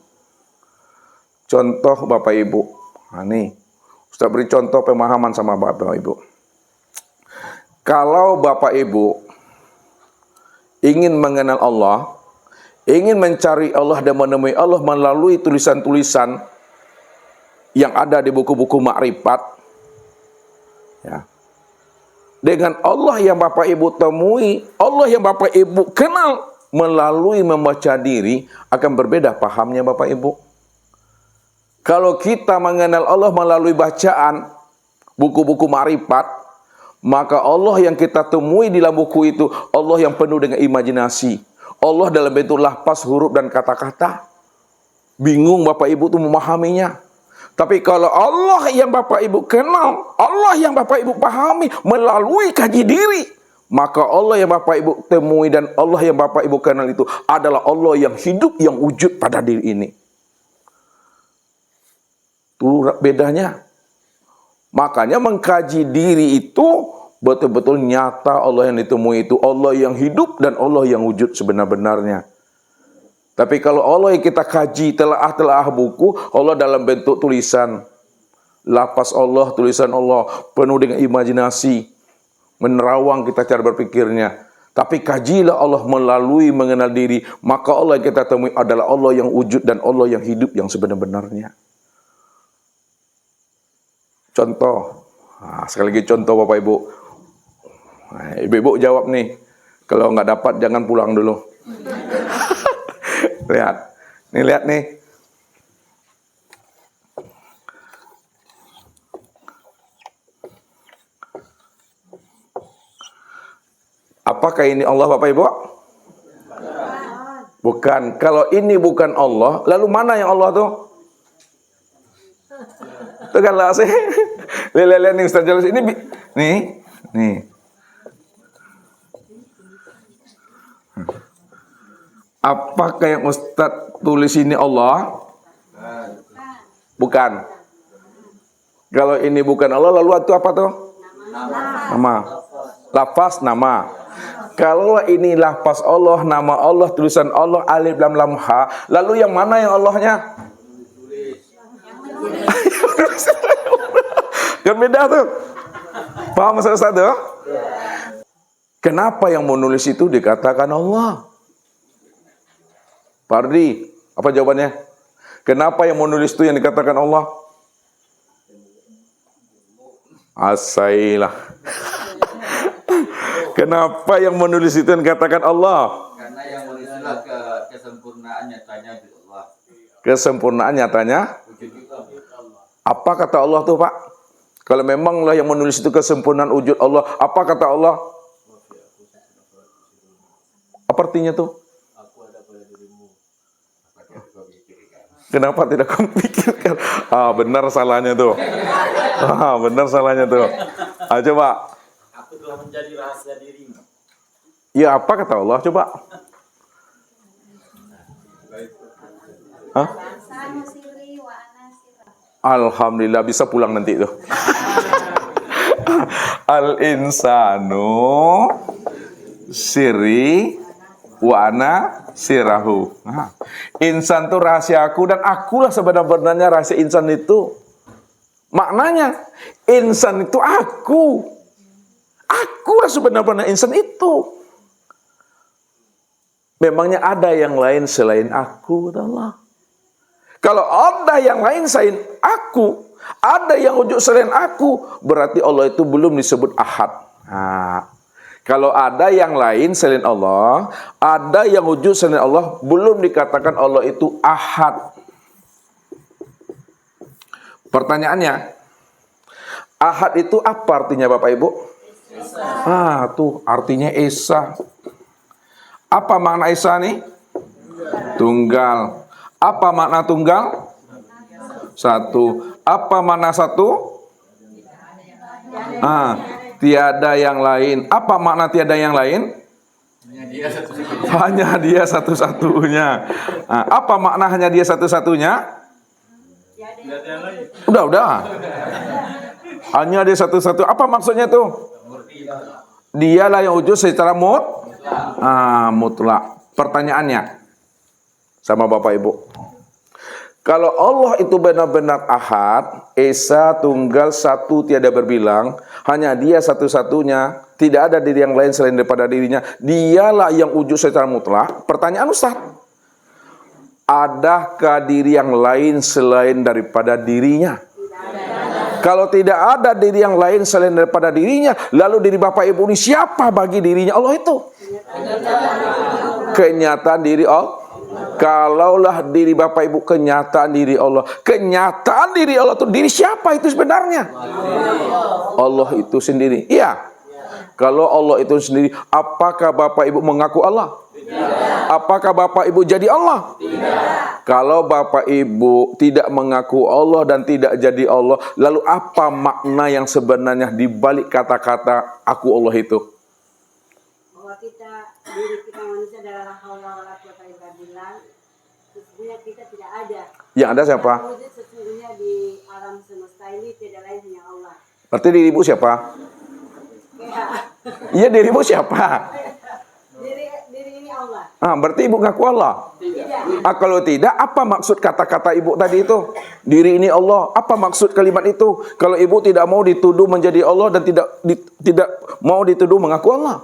Contoh Bapak Ibu. Nah, nih, Ustaz beri contoh pemahaman sama Bapak Ibu. Kalau Bapak Ibu ingin mengenal Allah, ingin mencari Allah dan menemui Allah melalui tulisan-tulisan yang ada di buku-buku makrifat, ya. Dengan Allah yang Bapak Ibu temui, Allah yang Bapak Ibu kenal melalui membaca diri, akan berbeda pahamnya Bapak Ibu. Kalau kita mengenal Allah melalui bacaan buku-buku makrifat, maka Allah yang kita temui di dalam buku itu Allah yang penuh dengan imajinasi. Allah dalam bentuk lafaz, huruf dan kata-kata. Bingung Bapak Ibu tuh memahaminya. Tapi kalau Allah yang Bapak Ibu kenal, Allah yang Bapak Ibu pahami melalui kaji diri, maka Allah yang Bapak Ibu temui dan Allah yang Bapak Ibu kenal itu adalah Allah yang hidup, yang wujud pada diri ini. Itu bedanya. Makanya mengkaji diri itu betul-betul nyata Allah yang ditemui itu Allah yang hidup dan Allah yang wujud sebenar-benarnya. Tapi kalau Allah yang kita kaji telah buku, Allah dalam bentuk tulisan, lafaz Allah, tulisan Allah penuh dengan imajinasi, menerawang kita cara berpikirnya. Tapi kajilah Allah melalui mengenal diri, maka Allah yang kita temui adalah Allah yang wujud dan Allah yang hidup yang sebenar-benarnya. Contoh, sekali lagi contoh Bapak Ibu. Ibu-ibu jawab nih, kalau nggak dapat jangan pulang dulu. Lihat nih. Apakah ini Allah Bapak Ibu? Bukan. Kalau ini bukan Allah, lalu mana yang Allah tuh? Itu kan lah sih. Lihat nih Ustaz Jalus ini nih. Apakah yang Ustaz tulis ini Allah? Bukan. Kalau ini bukan Allah, lalu itu apa tuh? Nama. Lafaz nama. Kalau ini lafaz Allah, nama Allah, tulisan Allah, alif lam lam ha, lalu yang mana yang Allahnya? Yang beda tuh. Paham maksud Ustaz tuh? Kenapa yang menulis itu dikatakan Allah? Pardi, apa jawabannya? Kenapa yang menulis itu yang dikatakan Allah? Asailah. Kenapa yang menulis itu yang dikatakan Allah? Karena yang menulis itulah kesempurnaan nyatanya di Allah. Kesempurnaan nyatanya? Apa kata Allah tuh Pak? Kalau memanglah yang menulis itu kesempurnaan wujud Allah, apa kata Allah? Apa artinya tuh? Kenapa tidak kamu pikirkan? Benar salahnya tuh. Benar salahnya tuh. Coba. Aku telah menjadi rahasia dirimu. Ya apa kata Allah? Coba. Alhamdulillah bisa pulang nanti tuh. Al-insanu sirri wa ana sirahu. Insan itu rahasia aku dan akulah sebenarnya rahasia insan itu. Maknanya insan itu aku. Akulah sebenarnya insan itu. Memangnya ada yang lain selain aku, Allah. Kalau ada yang lain selain aku, ada yang wujud selain aku, berarti Allah itu belum disebut ahad. Kalau ada yang lain selain Allah, ada yang wujud selain Allah, belum dikatakan Allah itu ahad. Pertanyaannya, ahad itu apa artinya Bapak Ibu? Tuh artinya esa. Apa makna esa nih? Tunggal. Apa makna tunggal? Satu. Apa makna satu? Tiada yang lain. Apa makna tiada yang lain? Hanya dia satu-satunya. Apa makna hanya dia satu-satunya? Udah. Hanya dia satu-satu. Apa maksudnya tuh? Dialah yang wujud secara mutlak. Pertanyaannya sama Bapak Ibu. Kalau Allah itu benar-benar ahad, esa, tunggal, satu, tiada berbilang, hanya dia satu-satunya, tidak ada diri yang lain selain daripada dirinya, dialah yang wujud secara mutlak. Pertanyaan Ustaz, adakah diri yang lain selain daripada dirinya? Kalau tidak ada diri yang lain selain daripada dirinya, lalu diri Bapak Ibu ini siapa bagi dirinya Allah itu? Kenyataan diri Allah. Kalaulah diri Bapak Ibu kenyataan diri Allah, kenyataan diri Allah itu diri siapa itu sebenarnya? Allah itu sendiri. Iya. Kalau Allah itu sendiri, apakah Bapak Ibu mengaku Allah? Apakah Bapak Ibu jadi Allah? Kalau Bapak Ibu tidak mengaku Allah dan tidak jadi Allah, lalu apa makna yang sebenarnya di balik kata-kata aku Allah itu? Bahwa diri kita manusia adalah haula wala quwata illa billah. Sesungguhnya kita tidak ada. Yang ada siapa? Wujud sesungguhnya di alam semesta ini tidak lain hanya Allah. Berarti diri Ibu siapa? Iya, diri Ibu siapa? Diri ini Allah. Berarti Ibu ngaku Allah? Tidak. Kalau tidak, apa maksud kata-kata Ibu tadi itu? Diri ini Allah. Apa maksud kalimat itu? Kalau Ibu tidak mau dituduh menjadi Allah dan tidak mau dituduh mengaku Allah.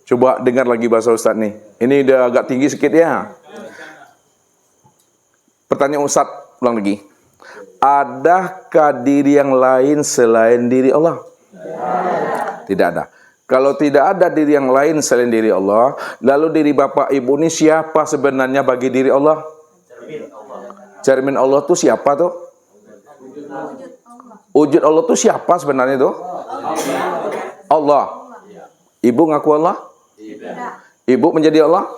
Coba dengar lagi bahasa Ustaz nih. Ini udah agak tinggi sedikit ya. Pertanyaan Ustaz ulang lagi. Adakah diri yang lain selain diri Allah? Tidak ada. Kalau tidak ada diri yang lain selain diri Allah, lalu diri Bapak Ibu ini siapa sebenarnya bagi diri Allah? Cermin Allah itu siapa tuh? Wujud Allah itu siapa sebenarnya tuh? Allah. Ibu ngaku Allah? Ibu menjadi Allah?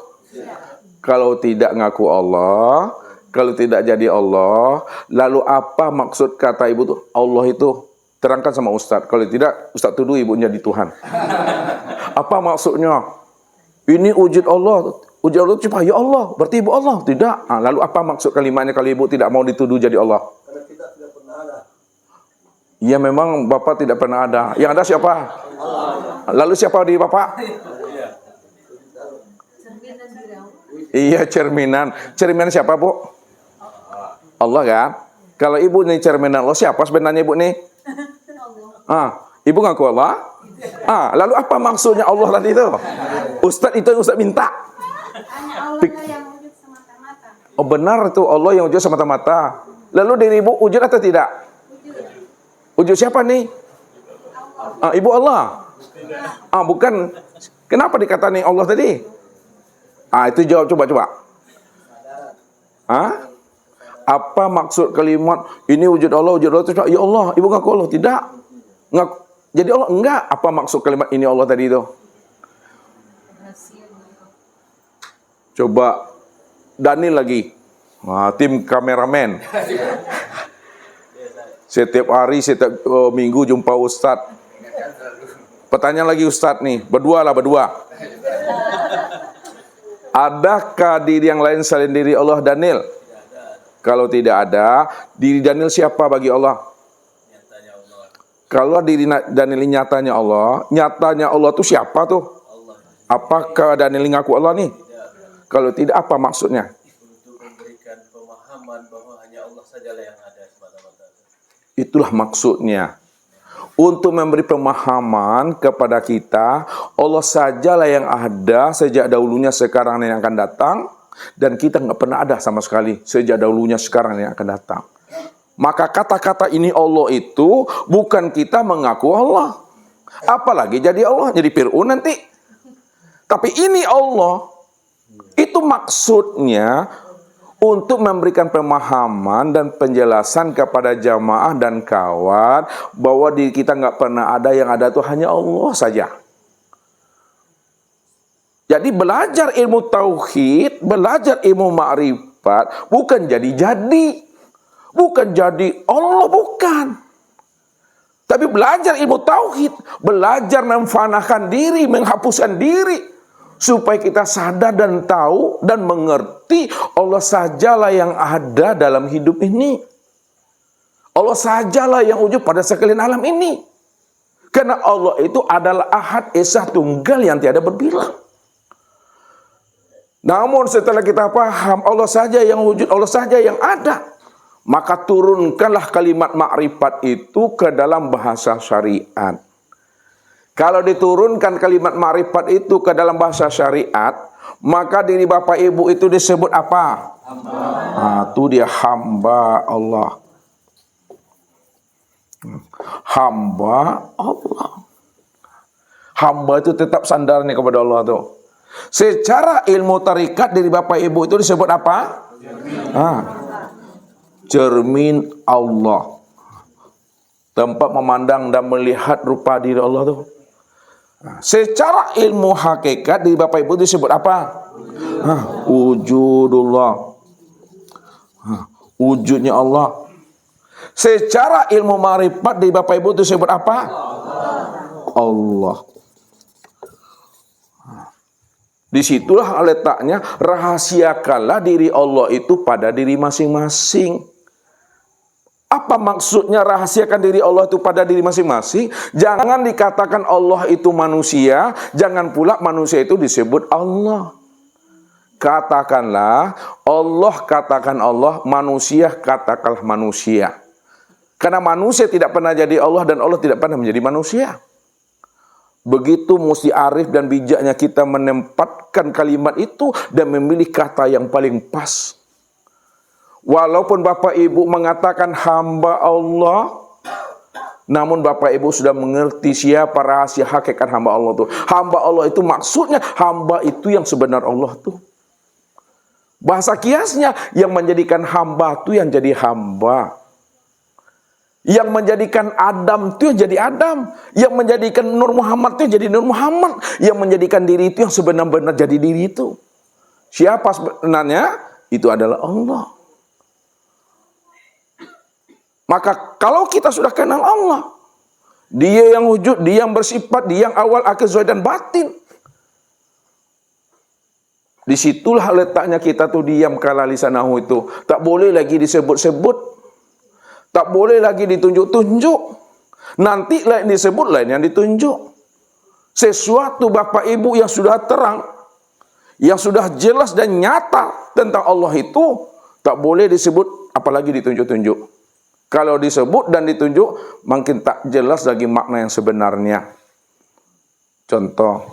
Kalau tidak ngaku Allah, kalau tidak jadi Allah, lalu apa maksud kata Ibu tuh? Allah itu terangkan sama Ustadz. Kalau tidak, Ustadz tuduh Ibu jadi Tuhan. Apa maksudnya? Ini wujud Allah. Wujud Allah itu cuma ya Allah. Berarti Ibu Allah. Tidak. Lalu apa maksud kalimatnya kalau Ibu tidak mau dituduh jadi Allah? Karena kita tidak pernah ada. Ya memang Bapak tidak pernah ada. Yang ada siapa? Lalu siapa di Bapak? Iya, cerminan. Cerminan siapa, Bu? Allah kan? Kalau Ibu nih cerminan Allah, siapa sebenarnya Ibu nih? Ibu ngaku Allah? Lalu apa maksudnya Allah tadi itu? Ustadz itu yang Ustadz minta. Hanya Allah yang wujud semata-mata. Oh benar itu Allah yang wujud semata-mata. Lalu diri Ibu wujud atau tidak? Wujud siapa nih? Ibu Allah. Bukan. Kenapa dikatakan Allah tadi? Itu jawab coba. Apa maksud kalimat ini wujud Allah itu? Ya Allah, Ibu ngaku Allah. Tidak. Ngaku. Jadi Allah enggak. Apa maksud kalimat ini Allah tadi itu? Coba Daniel lagi. Tim kameramen. Setiap hari, setiap minggu jumpa Ustadz. Pertanyaan lagi Ustadz nih. Berdua. Adakah diri yang lain selain diri Allah Daniel? Kalau tidak ada, diri Daniel siapa bagi Allah? Kalau diri Daniel nyatanya Allah itu siapa tuh? Apakah Daniel ngaku Allah nih? Kalau tidak, apa maksudnya? Untuk memberikan pemahaman bahwa hanya Allah sajalah yang ada semata-mata. Itulah maksudnya. Untuk memberi pemahaman kepada kita, Allah sajalah yang ada sejak dahulunya, sekarang dan yang akan datang, dan kita nggak pernah ada sama sekali sejak dahulunya, sekarang dan yang akan datang. Maka kata-kata ini Allah itu bukan kita mengaku Allah, apalagi jadi Allah, jadi Fir'aun nanti. Tapi ini Allah, itu maksudnya untuk memberikan pemahaman dan penjelasan kepada jamaah dan kawan bahwa diri kita nggak pernah ada, yang ada itu hanya Allah saja. Jadi belajar ilmu tauhid, belajar ilmu ma'rifat bukan jadi-jadi, bukan jadi Allah, bukan. Tapi belajar ilmu tauhid, belajar memfanakan diri, menghapuskan diri, supaya kita sadar dan tahu dan mengerti Allah sajalah yang ada dalam hidup ini. Allah sajalah yang wujud pada sekalian alam ini. Karena Allah itu adalah ahad, esa, tunggal yang tiada berbilang. Namun setelah kita paham Allah saja yang wujud, Allah saja yang ada, maka turunkanlah kalimat makrifat itu ke dalam bahasa syariat. Kalau diturunkan kalimat makrifat itu ke dalam bahasa syariat, maka diri Bapak Ibu itu disebut apa? Hamba. Itu dia hamba Allah. Hamba Allah. Hamba itu tetap sandarnya kepada Allah tuh. Secara ilmu tarikat dari Bapak Ibu itu disebut apa? Cermin Allah. Tempat memandang dan melihat rupa diri Allah tuh. Secara ilmu hakikat dari Bapak Ibu disebut apa? Wujudullah. Wujudnya Allah. Secara ilmu ma'rifat dari Bapak Ibu disebut apa? Allah. Disitulah letaknya, rahasiakanlah diri Allah itu pada diri masing-masing. Apa maksudnya rahasiakan diri Allah itu pada diri masing-masing? Jangan dikatakan Allah itu manusia, jangan pula manusia itu disebut Allah. Katakanlah Allah, katakan Allah, manusia katakanlah manusia. Karena manusia tidak pernah jadi Allah dan Allah tidak pernah menjadi manusia. Begitu mesti arif dan bijaknya kita menempatkan kalimat itu dan memilih kata yang paling pas. Walaupun Bapak Ibu mengatakan hamba Allah, namun Bapak Ibu sudah mengerti siapa rahasia hakikat hamba Allah itu. Hamba Allah itu maksudnya hamba itu yang sebenar Allah itu. Bahasa kiasnya yang menjadikan hamba itu yang jadi hamba. Yang menjadikan Adam itu yang jadi Adam. Yang menjadikan Nur Muhammad itu yang jadi Nur Muhammad. Yang menjadikan diri itu yang sebenar-benar jadi diri itu. Siapa sebenarnya? Itu adalah Allah. Maka kalau kita sudah kenal Allah, Dia yang wujud, Dia yang bersifat, Dia yang awal, akhir, zahir dan batin. Disitulah letaknya kita tuh diam kala lisanahu itu. Tak boleh lagi disebut-sebut. Tak boleh lagi ditunjuk-tunjuk. Nanti lain disebut, lain yang ditunjuk. Sesuatu Bapak Ibu yang sudah terang, yang sudah jelas dan nyata tentang Allah itu, tak boleh disebut, apalagi ditunjuk-tunjuk. Kalau disebut dan ditunjuk, makin tak jelas lagi makna yang sebenarnya. Contoh,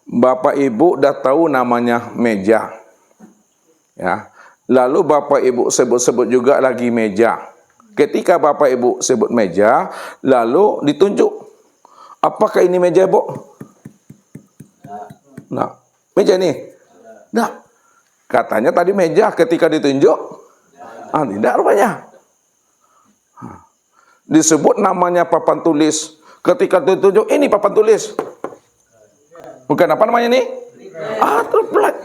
Bapak Ibu dah tahu namanya meja. Ya. Lalu Bapak Ibu sebut-sebut juga lagi meja. Ketika Bapak Ibu sebut meja, lalu ditunjuk. Apakah ini meja, Bu? Nah, meja nih. Nah, katanya tadi meja ketika ditunjuk. Tidak rupanya. Disebut namanya papan tulis. Ketika ditunjuk, ini papan tulis. Bukan apa namanya nih? Triplek.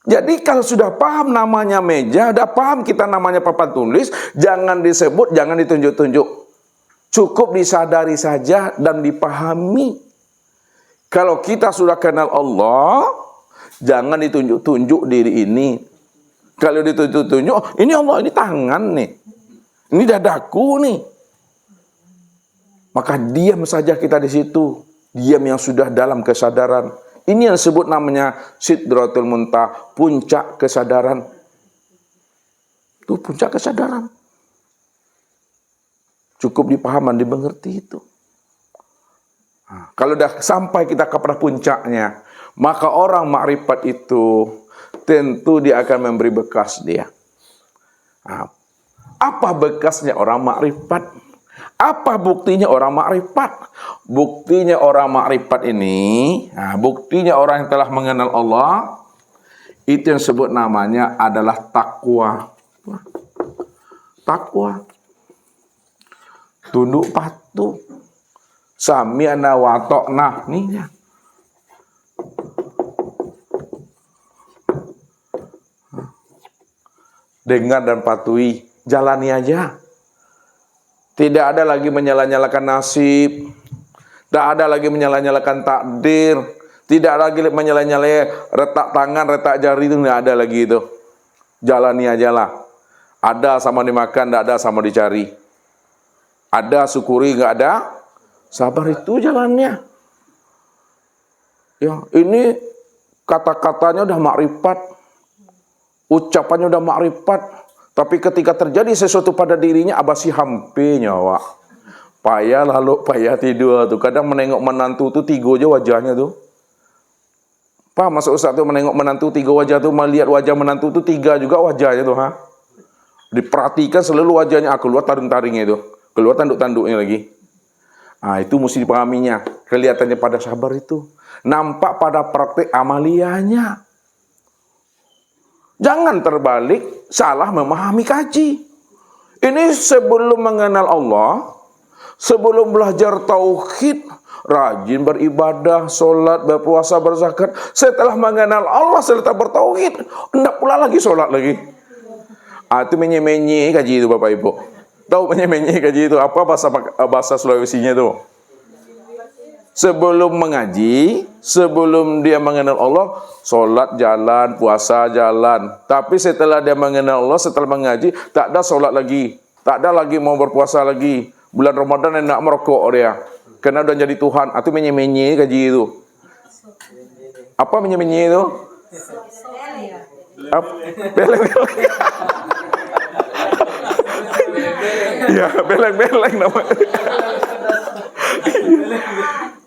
Jadi kalau sudah paham namanya meja, sudah paham kita namanya papan tulis, jangan disebut, jangan ditunjuk-tunjuk. Cukup disadari saja dan dipahami. Kalau kita sudah kenal Allah, jangan ditunjuk-tunjuk diri ini. Kalau ditunjuk-tunjuk, ini Allah, ini tangan nih. Ini dadaku nih. Maka diam saja kita di situ. Diam yang sudah dalam kesadaran. Ini yang disebut namanya Sidratul Muntaha, puncak kesadaran. Itu puncak kesadaran. Cukup dipaham dan dimengerti itu. Nah, kalau dah sampai kita kepada puncaknya, maka orang makrifat itu tentu dia akan memberi bekas dia. Nah, apa bekasnya orang makrifat? Apa buktinya orang makrifat? Buktinya orang makrifat ini, buktinya orang yang telah mengenal Allah, itu yang sebut namanya adalah takwa. Takwa. Tunduk patuh. Sami'na wa ta'na. Nih ya. Dengar dan patuhi, jalani aja. Tidak ada lagi menyala-nyalakan nasib. Tak ada lagi menyala-nyalakan takdir. Tidak ada lagi menyala-nyalakan retak tangan, retak jari, itu tidak ada lagi itu. Jalani aja lah. Ada sama dimakan, tidak ada sama dicari. Ada syukuri, nggak ada sabar, itu jalannya. Ya, ini kata-katanya udah makrifat, ucapannya udah makrifat, tapi ketika terjadi sesuatu pada dirinya abasi hampe nyawa. Payah lalu payah tidur tuh. Kadang menengok menantu tuh tiga aja wajahnya tuh. Pak, masa Ustaz tuh menengok menantu tiga wajah tuh, melihat wajah menantu tuh tiga juga wajahnya tuh, ha? Diperhatikan selalu wajahnya, keluar taring-taringnya itu, keluar tanduk-tanduknya lagi. Ah, itu mesti dipahaminya. Kelihatannya pada sabar itu, nampak pada praktek amaliyahnya. Jangan terbalik, salah memahami kaji. Ini sebelum mengenal Allah, sebelum belajar tauhid, rajin beribadah, sholat, berpuasa, berzakat. Setelah mengenal Allah, setelah bertauhid, hendak pula lagi sholat lagi. Ah, itu menye-menye kaji itu Bapak Ibu. Tahu menye-menye kaji itu apa bahasa Sulawesinya itu? Sebelum mengaji, sebelum dia mengenal Allah, sholat jalan, puasa jalan. Tapi setelah dia mengenal Allah, setelah mengaji, tak ada sholat lagi, tak ada lagi mau berpuasa lagi. Bulan Ramadan nak merokok dia, karena udah jadi Tuhan. Atau menye-menye kaji itu. Apa menye-menye itu? Beleng-beleng. Ya, beleng-beleng namanya.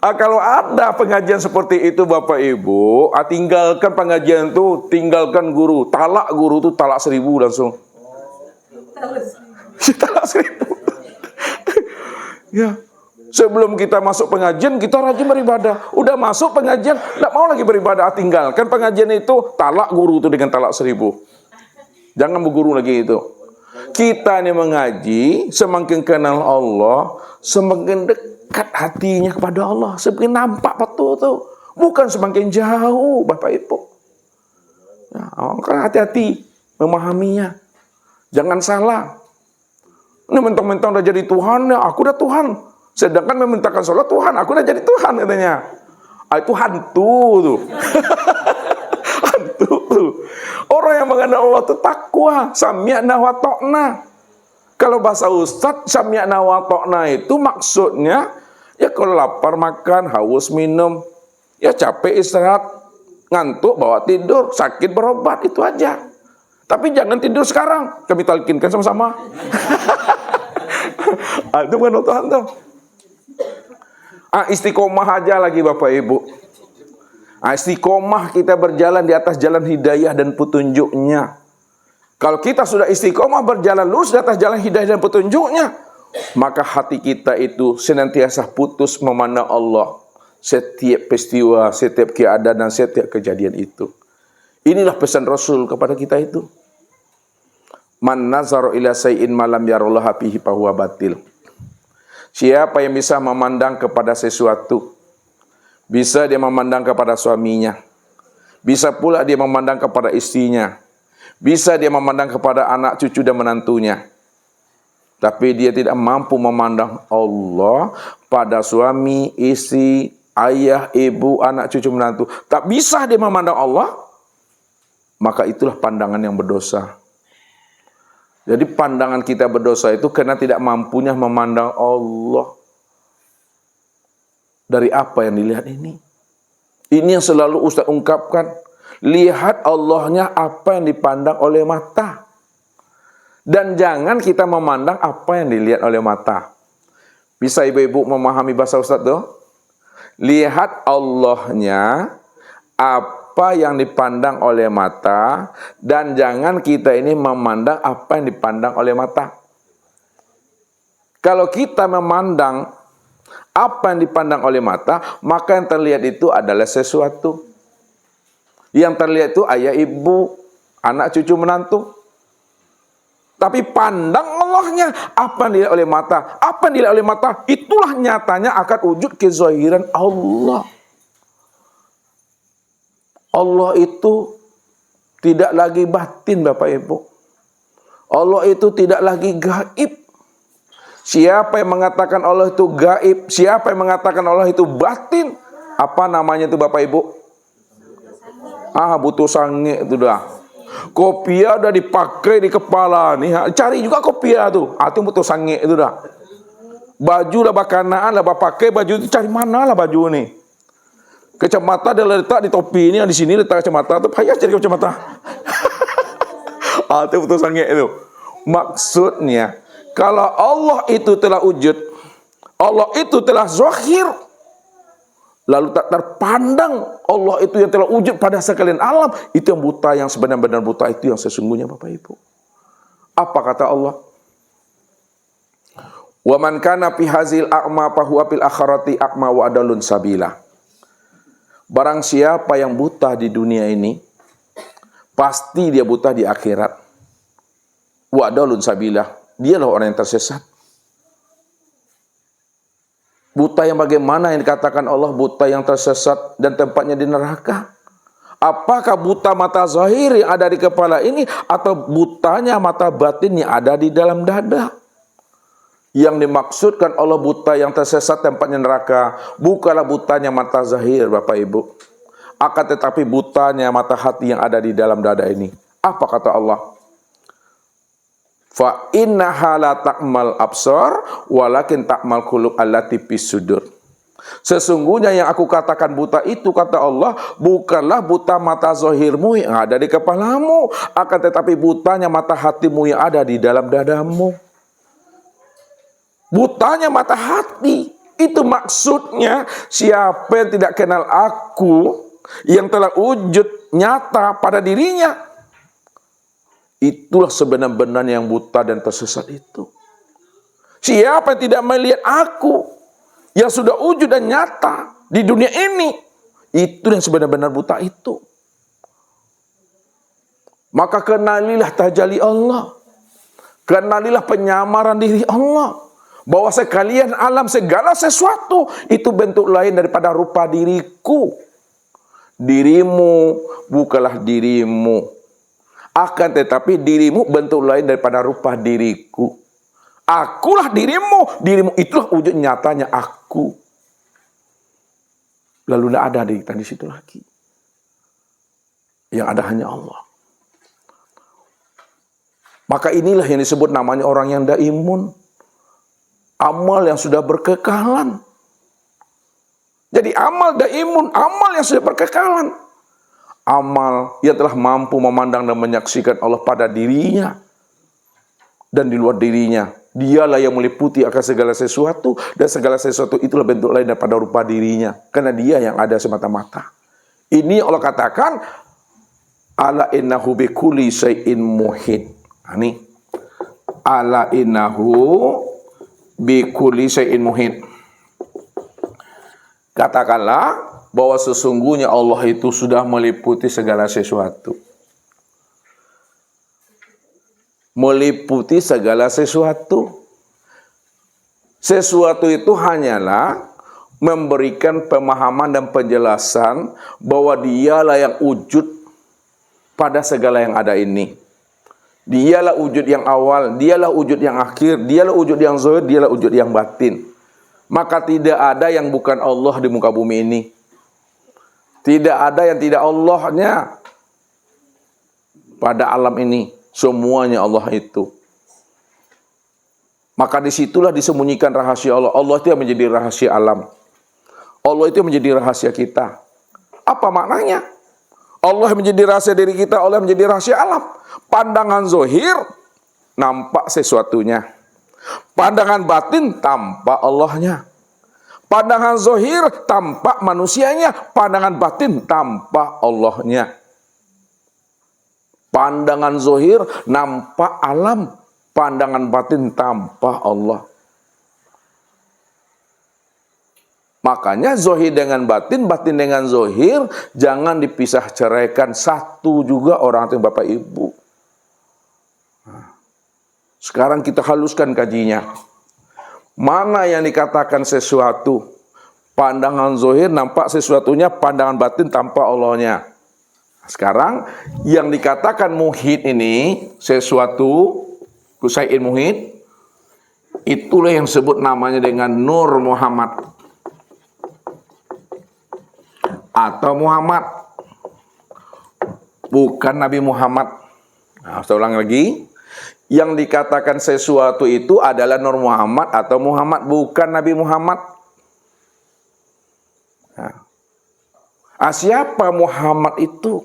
Kalau ada pengajian seperti itu Bapak Ibu, tinggalkan pengajian itu, tinggalkan guru. Talak guru itu talak 1000 langsung. Talak 1000. Ya. Sebelum kita masuk pengajian, kita rajin beribadah. Udah masuk pengajian, tidak mau lagi beribadah, tinggalkan pengajian itu, talak guru itu dengan talak 1000. Jangan berguru lagi itu. Kita ini mengaji, semakin kenal Allah, semakin dekat hatinya kepada Allah, semakin nampak betul tuh. Bukan semakin jauh, Bapak Ibu. Ya, kan hati-hati memahaminya. Jangan salah. Ini mentang-mentang udah jadi Tuhan, ya aku udah Tuhan. Sedangkan memintakan sholat Tuhan, aku udah jadi Tuhan katanya. Itu hantu tuh. Hantu tuh. Orang yang mengenal Allah itu takwa, sami'na wa ta'na. Kalau bahasa Ustadz, sami'na wa ta'na itu maksudnya, ya kalau lapar makan, haus minum, ya capek istirahat, ngantuk bawa tidur, sakit berobat, itu aja. Tapi jangan tidur sekarang, kami talkinkan sama-sama. Itu bukan Tuhan tuh. Istiqomah aja lagi Bapak Ibu. Istiqomah, kita berjalan di atas jalan hidayah dan petunjuknya. Kalau kita sudah istiqomah berjalan lurus di atas jalan hidayah dan petunjuknya, maka hati kita itu senantiasa putus memandang Allah. Setiap peristiwa, setiap keadaan dan setiap kejadian itu. Inilah pesan Rasul kepada kita itu. Man nazara ila say'in malam yarallaha fihi fahuwa batil. Siapa yang bisa memandang kepada sesuatu, bisa dia memandang kepada suaminya, bisa pula dia memandang kepada istrinya, bisa dia memandang kepada anak cucu dan menantunya, tapi dia tidak mampu memandang Allah pada suami, istri, ayah, ibu, anak cucu, menantu. Tak bisa dia memandang Allah, maka itulah pandangan yang berdosa. Jadi pandangan kita berdosa itu karena tidak mampunya memandang Allah. Dari apa yang dilihat ini? Ini yang selalu Ustaz ungkapkan. Lihat Allahnya apa yang dipandang oleh mata. Dan jangan kita memandang apa yang dilihat oleh mata. Bisa ibu-ibu memahami bahasa Ustaz tuh? Lihat Allahnya apa yang dipandang oleh mata, dan jangan kita ini memandang apa yang dipandang oleh mata. Kalau kita memandang apa yang dipandang oleh mata, maka yang terlihat itu adalah sesuatu. Yang terlihat itu ayah, ibu, anak, cucu, menantu. Tapi pandang Allahnya, apa yang dilihat oleh mata, apa yang dilihat oleh mata, itulah nyatanya akan wujud kezahiran Allah. Allah itu tidak lagi batin Bapak Ibu. Allah itu tidak lagi gaib. Siapa yang mengatakan Allah itu gaib, siapa yang mengatakan Allah itu batin, apa namanya itu Bapak Ibu? Butuh sange itu dah. Kopiah udah dipakai di kepala nih, cari juga kopiah tuh. Itu butuh sange itu dah. Baju lah bakanaan lah pakai baju itu, cari mana lah baju nih. Kacamata dia letak di topi ini, di sini letak kacamata, tuh payah jadi kacamata. Itu betul sangat itu. Maksudnya, kalau Allah itu telah wujud, Allah itu telah zahir, lalu tak terpandang Allah itu yang telah wujud pada sekalian alam, itu yang buta, yang sebenar-benar buta, itu yang sesungguhnya Bapak Ibu. Apa kata Allah? Wa man kana fi hazil a'ma fa huwa fil akhirati a'ma wa adallun sabila. Barang siapa yang buta di dunia ini, pasti dia buta di akhirat. Wa adallun sabila. Dialah orang yang tersesat. Buta yang bagaimana yang dikatakan Allah buta yang tersesat dan tempatnya di neraka? Apakah buta mata zahir yang ada di kepala ini atau butanya mata batin yang ada di dalam dada? Yang dimaksudkan Allah buta yang tersesat tempatnya neraka bukanlah butanya mata zahir Bapak Ibu, akan tetapi butanya mata hati yang ada di dalam dada ini. Apa kata Allah? Fa innaha la ta'mal absar walakin ta'mal qulub allati fis sudur. Sesungguhnya yang aku katakan buta itu, kata Allah, bukanlah buta mata zahirmu yang ada di kepalamu, akan tetapi butanya mata hatimu yang ada di dalam dadamu. Butanya mata hati. Itu maksudnya, siapa yang tidak kenal aku, yang telah wujud nyata pada dirinya, itulah sebenar-benar yang buta dan tersesat itu. Siapa yang tidak melihat aku, yang sudah wujud dan nyata di dunia ini, itu yang sebenar-benar buta itu. Maka kenalilah tajalli Allah, kenalilah penyamaran diri Allah, bahwa sekalian alam segala sesuatu itu bentuk lain daripada rupa diriku. Dirimu bukanlah dirimu, akan tetapi dirimu bentuk lain daripada rupa diriku. Akulah dirimu, dirimu itulah wujud nyatanya aku. Lalu tidak ada di situ lagi. Yang ada hanya Allah. Maka inilah yang disebut namanya orang yang daimun. Amal yang sudah berkekalan. Jadi amal daimun, amal yang sudah berkekalan. Amal yang telah mampu memandang dan menyaksikan Allah pada dirinya dan di luar dirinya. Dialah yang meliputi akan segala sesuatu, dan segala sesuatu itulah bentuk lain daripada rupa dirinya, karena dia yang ada semata-mata. Ini Allah katakan, ala innahu bikulli syai'in muhit. Ini ala innahu bikulli syai'in muhit. Katakanlah bahwa sesungguhnya Allah itu sudah meliputi segala sesuatu. Meliputi segala sesuatu. Sesuatu itu hanyalah memberikan pemahaman dan penjelasan bahwa dialah yang wujud pada segala yang ada ini. Dialah wujud yang awal, dialah wujud yang akhir, dialah wujud yang zahir, dialah wujud yang batin. Maka tidak ada yang bukan Allah di muka bumi ini. Tidak ada yang tidak Allahnya pada alam ini. Semuanya Allah itu. Maka disitulah disembunyikan rahasia Allah. Allah itu yang menjadi rahasia alam. Allah itu yang menjadi rahasia kita. Apa maknanya? Allah yang menjadi rahasia diri kita, Allah yang menjadi rahasia alam. Pandangan zahir nampak sesuatunya. Pandangan batin tampak Allahnya. Pandangan zahir tampak manusianya. Pandangan batin tampak Allahnya. Pandangan zahir nampak alam, pandangan batin tampak Allah. Makanya zahir dengan batin, batin dengan zahir jangan dipisah ceraikan, satu juga orang itu Bapak Ibu. Sekarang kita haluskan kajinya. Mana yang dikatakan sesuatu? Pandangan zahir nampak sesuatunya, pandangan batin tampak Allahnya. Sekarang yang dikatakan muhit ini, sesuatu kusai'in muhit, itulah yang disebut namanya dengan Nur Muhammad atau Muhammad, bukan Nabi Muhammad. Nah, saya ulang lagi, yang dikatakan sesuatu itu adalah Nur Muhammad atau Muhammad, bukan Nabi Muhammad. Nah, Siapa Muhammad itu?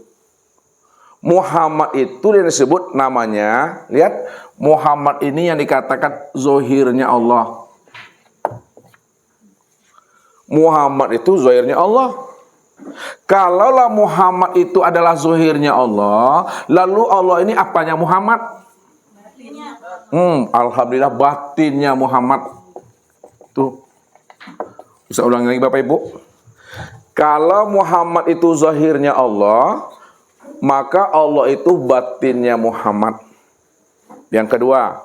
Muhammad itu yang disebut namanya, lihat, Muhammad ini yang dikatakan zohirnya Allah. Muhammad itu zohirnya Allah. Kalaulah Muhammad itu adalah zohirnya Allah, lalu Allah ini apanya Muhammad? Alhamdulillah batinnya Muhammad. Tuh. Bisa ulang lagi Bapak Ibu? Kalau Muhammad itu zahirnya Allah, maka Allah itu batinnya Muhammad. Yang kedua,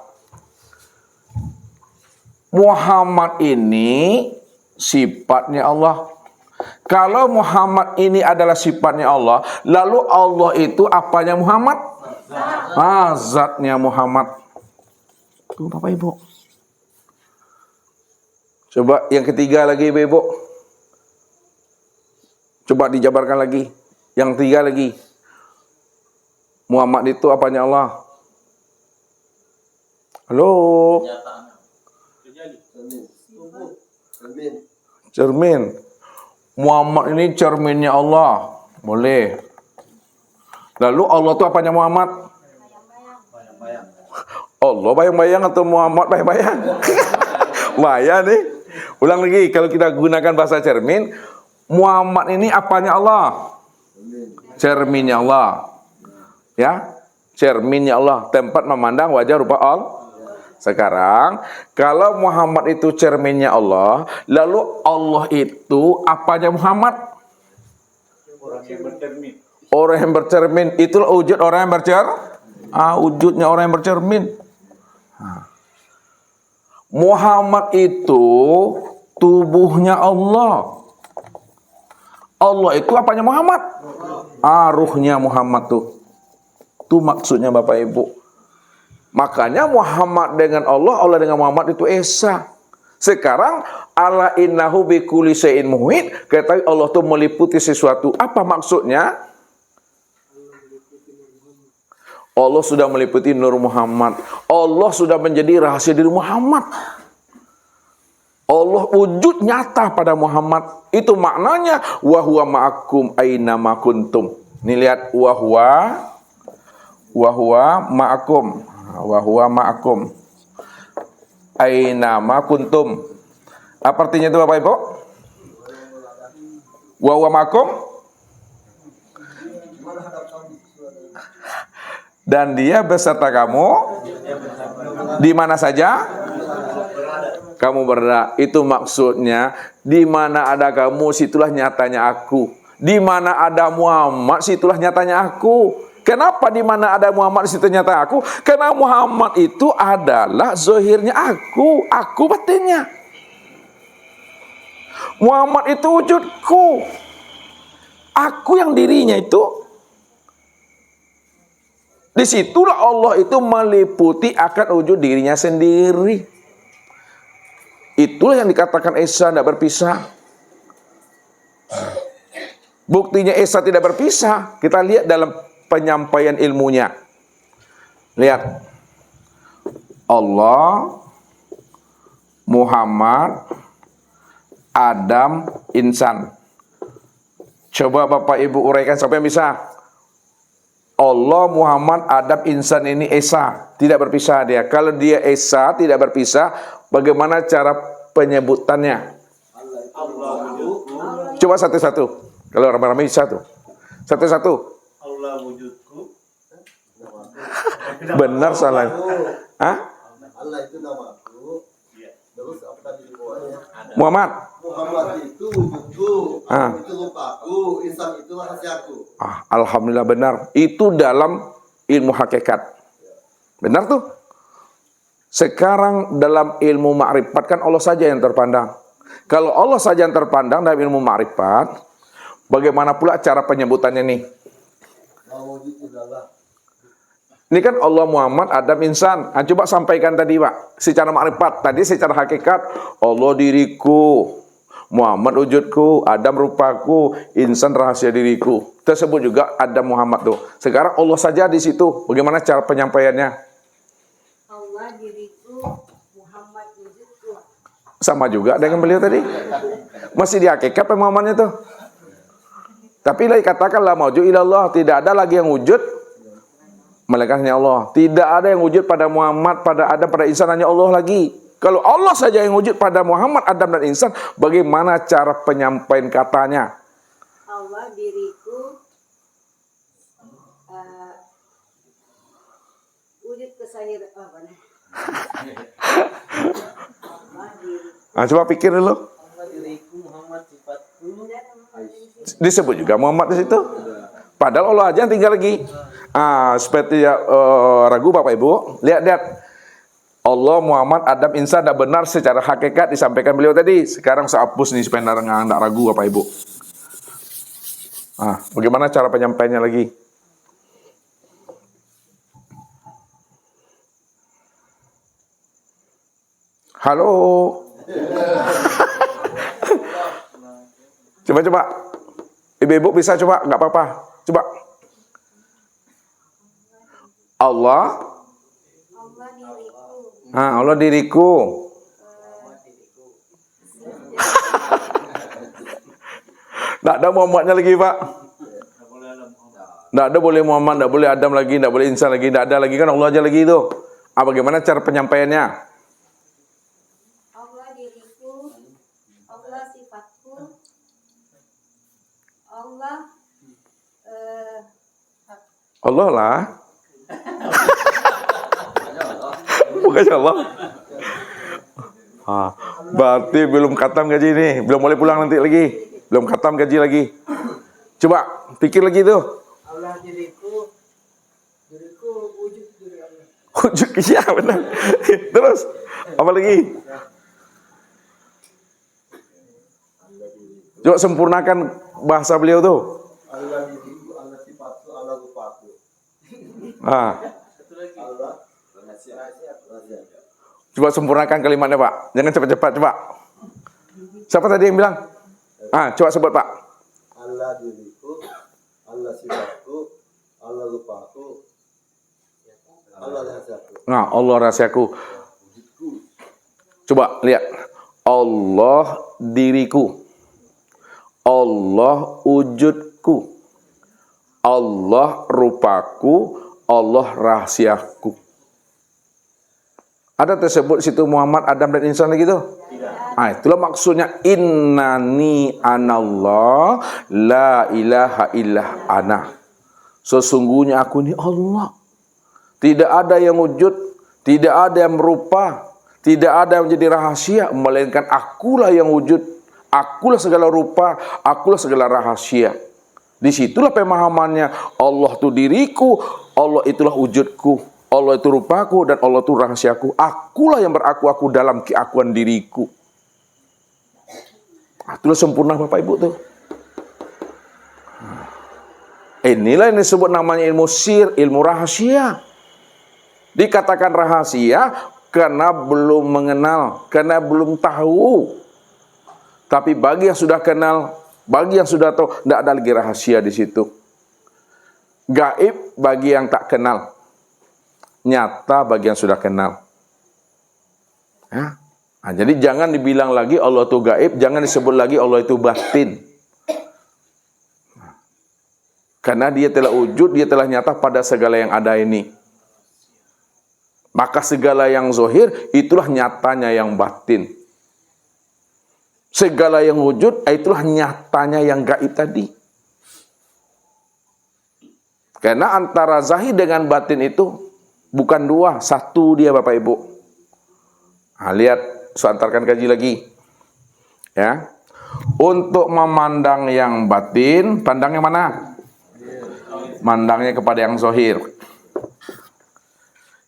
Muhammad ini sifatnya Allah. Kalau Muhammad ini adalah sifatnya Allah, lalu Allah itu apanya Muhammad? Zatnya Muhammad. Tuh Bapak Ibu. Coba yang ketiga lagi Ibu. Coba dijabarkan lagi. Yang ketiga lagi. Muhammad itu apanya Allah? Halo? Cermin. Muhammad ini cerminnya Allah. Boleh. Lalu Allah itu apanya Muhammad? Allah bayang-bayang atau Muhammad bayang-bayang? Bahaya nih. Ulang lagi, kalau kita gunakan bahasa cermin, Muhammad ini apanya Allah? Cerminnya Allah. Ya, cerminnya Allah, tempat memandang wajah rupa Allah. Sekarang, kalau Muhammad itu cerminnya Allah, lalu Allah itu apanya Muhammad? Orang yang bercermin. Orang yang bercermin, itulah wujud orang yang bercermin. Wujudnya orang yang bercermin. Muhammad itu tubuhnya Allah. Allah itu apanya Muhammad? Ruhnya Muhammad tuh. Itu maksudnya Bapak Ibu. Makanya Muhammad dengan Allah, Allah dengan Muhammad itu esa. Sekarang ala innahu bikulli syai'in muhit, kata Allah itu meliputi sesuatu. Apa maksudnya? Allah sudah meliputi Nur Muhammad. Allah sudah menjadi rahasia diri Muhammad. Allah wujud nyata pada Muhammad. Itu maknanya wa huwa ma'akum aina ma kuntum. Ini lihat wa huwa ma'akum. Wa huwa ma'akum aina ma kuntum. Apa artinya itu Bapak Ibu? Wa huwa ma'akum, dan dia beserta kamu di mana saja kamu berada. Itu maksudnya, di mana ada kamu situlah nyatanya aku. Di mana ada Muhammad situlah nyatanya aku. Kenapa di mana ada Muhammad situ nyata aku? Karena Muhammad itu adalah zahirnya aku batinnya. Muhammad itu wujudku. Aku yang dirinya itu. Disitulah Allah itu meliputi akan wujud dirinya sendiri. Itulah yang dikatakan Esa tidak berpisah. Buktinya Esa tidak berpisah, kita lihat dalam penyampaian ilmunya. Lihat. Allah, Muhammad, Adam, insan. Coba Bapak Ibu uraikan sampai bisa. Allah, Muhammad, Adam, insan ini Esa, tidak berpisah dia. Kalau dia Esa, tidak berpisah, bagaimana cara penyebutannya? Coba satu-satu. Kalau ramai-ramai satu. Satu-satu. Allah wujudku. Benar salah. Hah? Allah itu namaku. Terus apa tadi di bawahnya? Muhammad. Muhammad itu wujudku. Itu rupaku. Insan itu rahasiaku. Alhamdulillah benar. Itu dalam ilmu hakikat. Benar tuh. Sekarang dalam ilmu ma'rifat kan Allah saja yang terpandang. Kalau Allah saja yang terpandang dalam ilmu ma'rifat, bagaimana pula cara penyebutannya nih? Ini kan Allah, Muhammad, Adam, insan. Coba sampaikan tadi Pak, secara ma'rifat. Tadi secara hakikat, Allah diriku, Muhammad wujudku, Adam rupaku, insan rahasia diriku. Tersebut juga Adam, Muhammad tuh. Sekarang Allah saja di situ. Bagaimana cara penyampaiannya? Allah diriku, Muhammad wujudku. Sama juga dengan beliau tadi. Masih di hakikat pemahamannya tuh. Tapi lagi katakanlah mauju ilallah, tidak ada lagi yang wujud melainkan hanya Allah. Tidak ada yang wujud pada Muhammad, pada Adam, pada insan, hanya Allah lagi. Kalau Allah saja yang wujud pada Muhammad, Adam dan insan, bagaimana cara penyampaian katanya? Allah diriku wujud kesahir apa nih? Allah diriku. Coba pikir dulu. Allah diriku, Muhammad sifatku. Disebut juga Muhammad di situ. Padahal Allah aja yang tinggal lagi. Supaya tidak ragu Bapak Ibu, lihat. Allah, Muhammad, Adam, insan tidak benar secara hakikat disampaikan beliau tadi. Sekarang saya hapus nih supaya tidak ragu Bapak Ibu. Bagaimana cara penyampaiannya lagi? Halo. Coba. Ibu-ibu bisa coba, nggak apa-apa. Coba. Allah diriku. Allah diriku. Nggak ada Muhammadnya lagi, Pak. Nggak ada boleh Muhammad, nggak boleh Adam lagi, nggak boleh insan lagi, nggak ada lagi, kan Allah aja lagi itu. Bagaimana cara penyampaiannya? Allah diriku, Allah sifatku, Allah lah. Bukannya Allah. Berarti belum khatam gaji ini, belum boleh pulang nanti lagi, belum khatam gaji lagi. Coba pikir lagi tuh. Allah diriku wujud diri Allah. Wujud, iya benar. Terus apa lagi? Coba sempurnakan bahasa beliau tuh. Allah diriku, Allah sifatku, Allah rupaku. Allah Coba sempurnakan kalimatnya, Pak. Jangan cepat-cepat, coba. Siapa tadi yang bilang? Coba sebut, Pak. Allah diriku, Allah sifatku, Allah rupaku, Allah rahasiaku. Allah rahasiaku. Coba lihat. Allah diriku, Allah wujudku, Allah rupaku, Allah rahasiaku. Ada tersebut situ Muhammad, Adam dan insan lagi tuh? Itulah maksudnya innani anallah la ilaha illah ana. Sesungguhnya aku ini Allah. Tidak ada yang wujud, tidak ada yang merupa, tidak ada yang menjadi rahasia, melainkan akulah yang wujud, akulah segala rupa, akulah segala rahasia. Disitulah pemahamannya, Allah itu diriku, Allah itulah wujudku, Allah itu rupaku, dan Allah itu rahasiaku. Akulah yang beraku-aku dalam keakuan diriku. Itulah sempurna Bapak Ibu tuh. Inilah yang disebut namanya ilmu sir, ilmu rahasia. Dikatakan rahasia karena belum mengenal, karena belum tahu. Tapi bagi yang sudah kenal, bagi yang sudah tahu, tidak ada lagi rahasia di situ. Gaib bagi yang tak kenal, nyata bagi yang sudah kenal. Jadi jangan dibilang lagi Allah itu gaib, jangan disebut lagi Allah itu batin. Karena dia telah wujud, dia telah nyata pada segala yang ada ini. Maka segala yang zahir, itulah nyatanya yang batin. Segala yang wujud, itulah nyatanya yang gaib tadi. Karena antara zahir dengan batin itu bukan dua, satu dia Bapak Ibu. Lihat, saya antarkan kaji lagi. Ya. Untuk memandang yang batin, pandangnya mana? Mandangnya kepada yang zahir.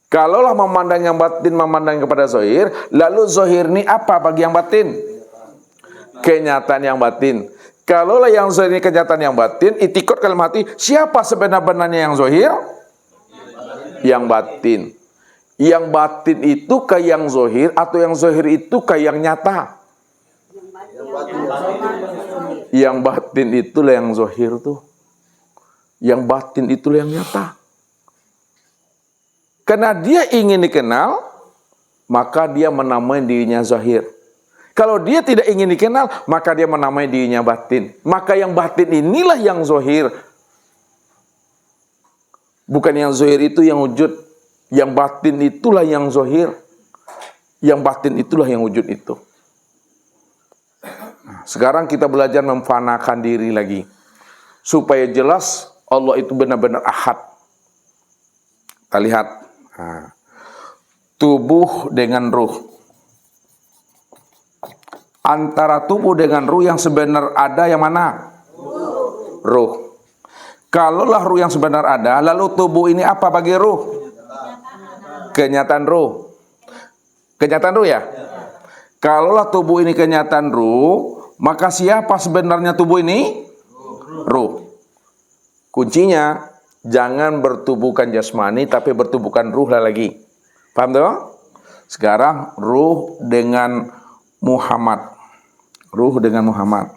Kalaulah memandang yang batin, memandang kepada zahir, lalu zahir ini apa bagi yang batin? Kenyataan yang batin. Kalaulah yang zahir ini kenyataan yang batin, itikad dalam hati, siapa sebenar-benarnya yang zahir? Yang batin. Yang batin itu ke yang zahir, atau yang zahir itu ke yang nyata? Yang batin itulah yang zahir tuh. Yang batin itulah yang nyata. Karena dia ingin dikenal, maka dia menamai dirinya zahir. Kalau dia tidak ingin dikenal, maka dia menamai dirinya batin. Maka yang batin inilah yang zahir. Bukan yang zahir itu yang wujud. Yang batin itulah yang zahir. Yang batin itulah yang wujud itu. Sekarang kita belajar memfanakan diri lagi. Supaya jelas Allah itu benar-benar ahad. Kita lihat. Tubuh dengan ruh. Antara tubuh dengan ruh yang sebenar ada yang mana? Ruh. Kalaulah ruh yang sebenar ada, lalu tubuh ini apa bagi ruh? Kenyataan ruh. Kenyataan ruh ya? Kalaulah tubuh ini kenyataan ruh, maka siapa sebenarnya tubuh ini? Ruh. Kuncinya, jangan bertubuhkan jasmani, tapi bertubuhkan ruh lagi. Paham tuh? Sekarang ruh dengan Muhammad. Ruh dengan Muhammad.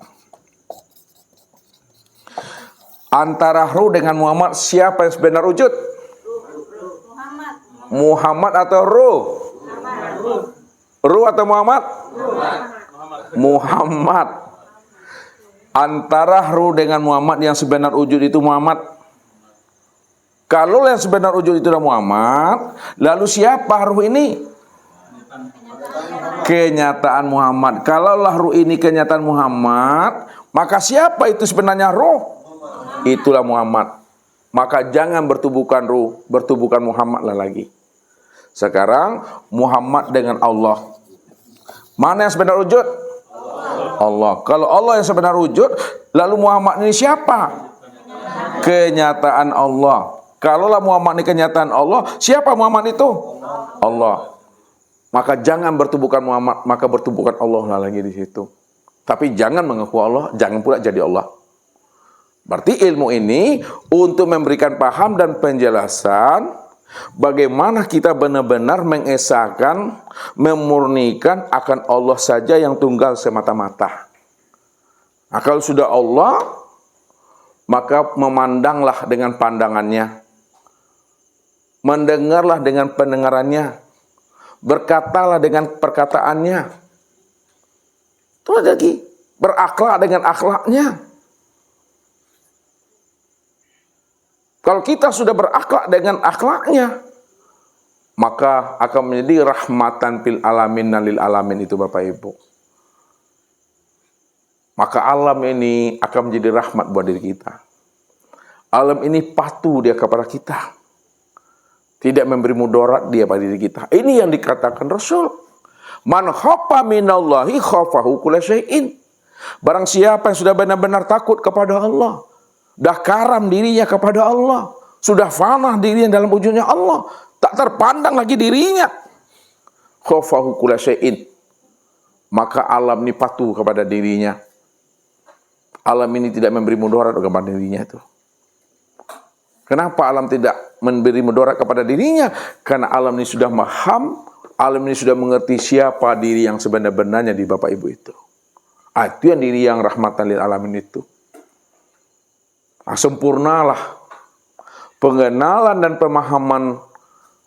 Antara ruh dengan Muhammad, siapa yang sebenar wujud? Muhammad atau ruh? Ruh atau Muhammad? Muhammad. Antara ruh dengan Muhammad yang sebenar wujud itu Muhammad. Kalau yang sebenar wujud itu adalah Muhammad, lalu siapa ruh ini? Kenyataan Muhammad. Kalaulah ruh ini kenyataan Muhammad, maka siapa itu sebenarnya ruh? Itulah Muhammad. Maka jangan bertubuhkan ruh, bertubuhkan Muhammad lah lagi. Sekarang Muhammad dengan Allah. Mana yang sebenar wujud? Allah. Kalau Allah yang sebenar wujud, lalu Muhammad ini siapa? Kenyataan Allah. Kalaulah Muhammad ini kenyataan Allah, siapa Muhammad itu? Allah. Maka jangan bertubuhkan Muhammad, maka bertubuhkan Allah lah lagi di situ. Tapi jangan mengaku Allah, jangan pula jadi Allah. Berarti ilmu ini untuk memberikan paham dan penjelasan bagaimana kita benar-benar mengesahkan, memurnikan akan Allah saja yang tunggal semata-mata. Nah, kalau sudah Allah, maka memandanglah dengan pandangannya, mendengarlah dengan pendengarannya, berkatalah dengan perkataannya. Itu lagi, berakhlak dengan akhlaknya. Kalau kita sudah berakhlak dengan akhlaknya, maka akan menjadi rahmatan fil alamin lil alamin itu Bapak Ibu. Maka alam ini akan menjadi rahmat buat diri kita. Alam ini patuh dia kepada kita. Tidak memberi mudarat dia pada diri kita. Ini yang dikatakan Rasul. Man khafa minallahi khafahu kulla syai'in. Barang siapa yang sudah benar-benar takut kepada Allah, dah karam dirinya kepada Allah, sudah fana dirinya dalam wujudnya Allah, tak terpandang lagi dirinya, khafahu kulla syai'in, maka alam ini patuh kepada dirinya. Alam ini tidak memberi mudarat kepada dirinya itu. Kenapa alam tidak memberi mudarat kepada dirinya? Karena alam ini sudah paham, alam ini sudah mengerti siapa diri yang sebenar-benarnya di Bapak Ibu itu. Itu yang diri yang rahmatan lil alamin itu. Sempurnalah pengenalan dan pemahaman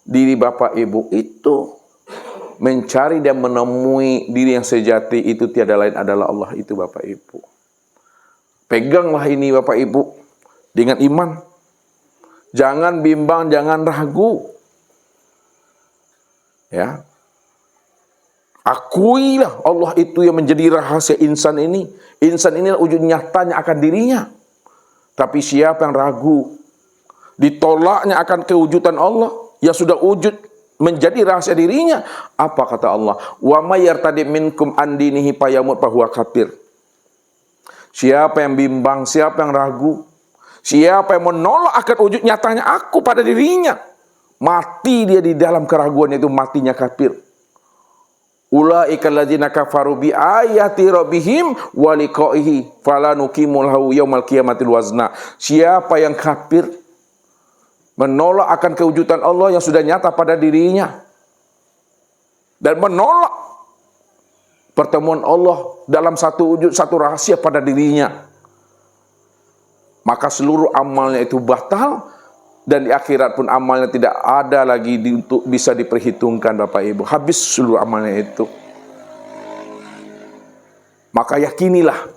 diri Bapak Ibu itu. Mencari dan menemui diri yang sejati itu tiada lain adalah Allah itu Bapak Ibu. Peganglah ini Bapak Ibu dengan iman. Jangan bimbang, jangan ragu. Ya. Akuilah Allah itu yang menjadi rahasia insan ini. Insan inilah wujud nyatanya akan dirinya. Tapi siapa yang ragu, ditolaknya akan kewujudan Allah yang sudah wujud menjadi rahasia dirinya. Apa kata Allah? Wa may yartadi minkum an dinihi fayamut fahuwa kafir. Siapa yang bimbang, siapa yang ragu, siapa yang menolak akan wujud nyatanya aku pada dirinya, mati dia di dalam keraguan itu, matinya kafir. Ulaika alladzina kafaru bi ayati rabbihim wa liqaihi fala nuqimu lahu yaumal qiyamatil wazna. Siapa yang kafir, menolak akan kewujudan Allah yang sudah nyata pada dirinya, dan menolak pertemuan Allah dalam satu wujud, satu rahasia pada dirinya, maka seluruh amalnya itu batal, dan di akhirat pun amalnya tidak ada lagi untuk bisa diperhitungkan Bapak Ibu. Habis seluruh amalnya itu. Maka yakinilah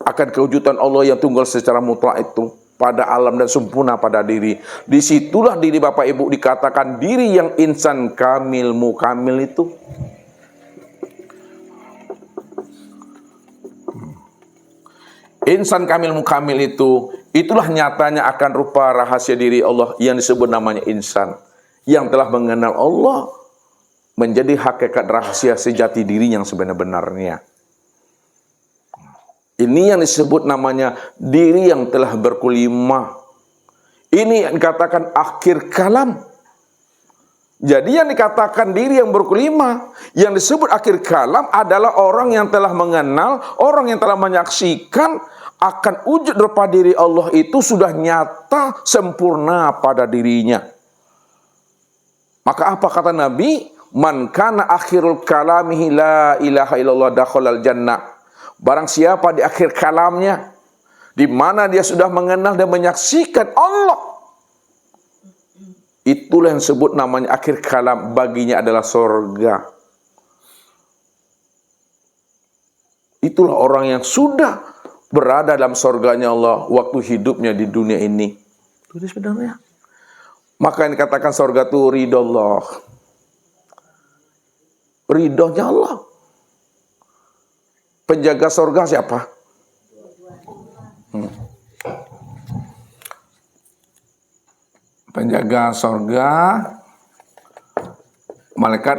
akan kewujudan Allah yang tunggal secara mutlak itu pada alam dan sempurna pada diri. Disitulah diri Bapak Ibu dikatakan diri yang insan kamil mukamil itu. Insan kamil mukamil itu, itulah nyatanya akan rupa rahasia diri Allah yang disebut namanya insan. Yang telah mengenal Allah menjadi hakikat rahasia sejati diri yang sebenar-benarnya. Ini yang disebut namanya diri yang telah berkulima. Ini yang dikatakan akhir kalam. Jadi yang dikatakan diri yang berkulima, yang disebut akhir kalam adalah orang yang telah mengenal, orang yang telah menyaksikan akan wujud rupa diri Allah itu sudah nyata sempurna pada dirinya. Maka apa kata Nabi? Man kana akhirul kalamihi la ilaha illallah dakhalal jannah. Barang siapa di akhir kalamnya, di mana dia sudah mengenal dan menyaksikan Allah, itulah yang disebut namanya akhir kalam, baginya adalah sorga. Itulah orang yang sudah berada dalam sorganya Allah waktu hidupnya di dunia ini. Itu sebenarnya. Maka yang dikatakan sorga itu ridho Allah. Ridhonya Allah. Penjaga sorga siapa? Penjaga sorga malaikat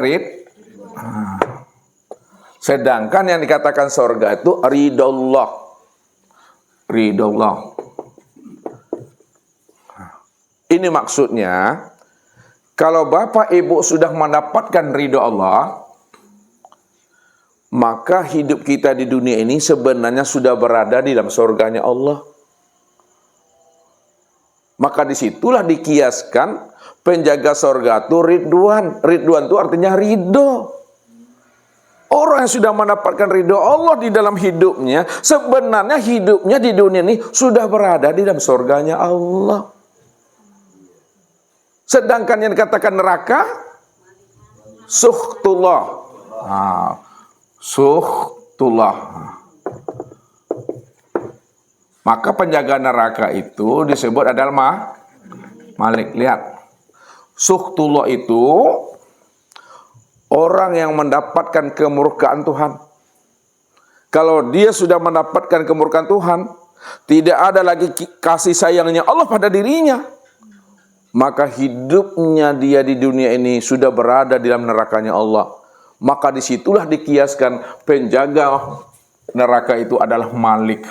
sedangkan yang dikatakan sorga itu ridho Allah. Ridho Allah. Ini maksudnya, kalau Bapak Ibu sudah mendapatkan ridho Allah, maka hidup kita di dunia ini sebenarnya sudah berada di dalam surganya Allah. Maka disitulah dikiaskan penjaga surga itu Ridwan. Ridwan itu artinya ridho. Orang yang sudah mendapatkan ridho Allah di dalam hidupnya, sebenarnya hidupnya di dunia ini sudah berada di dalam surganya Allah. Sedangkan yang dikatakan neraka, suhtullah. Suhtullah. Maka penjaga neraka itu disebut adalah Malik. Lihat. Suhtullah itu orang yang mendapatkan kemurkaan Tuhan. Kalau dia sudah mendapatkan kemurkaan Tuhan, tidak ada lagi kasih sayangnya Allah pada dirinya, maka hidupnya dia di dunia ini sudah berada di dalam nerakanya Allah. Maka disitulah dikiaskan penjaga neraka itu adalah Malik.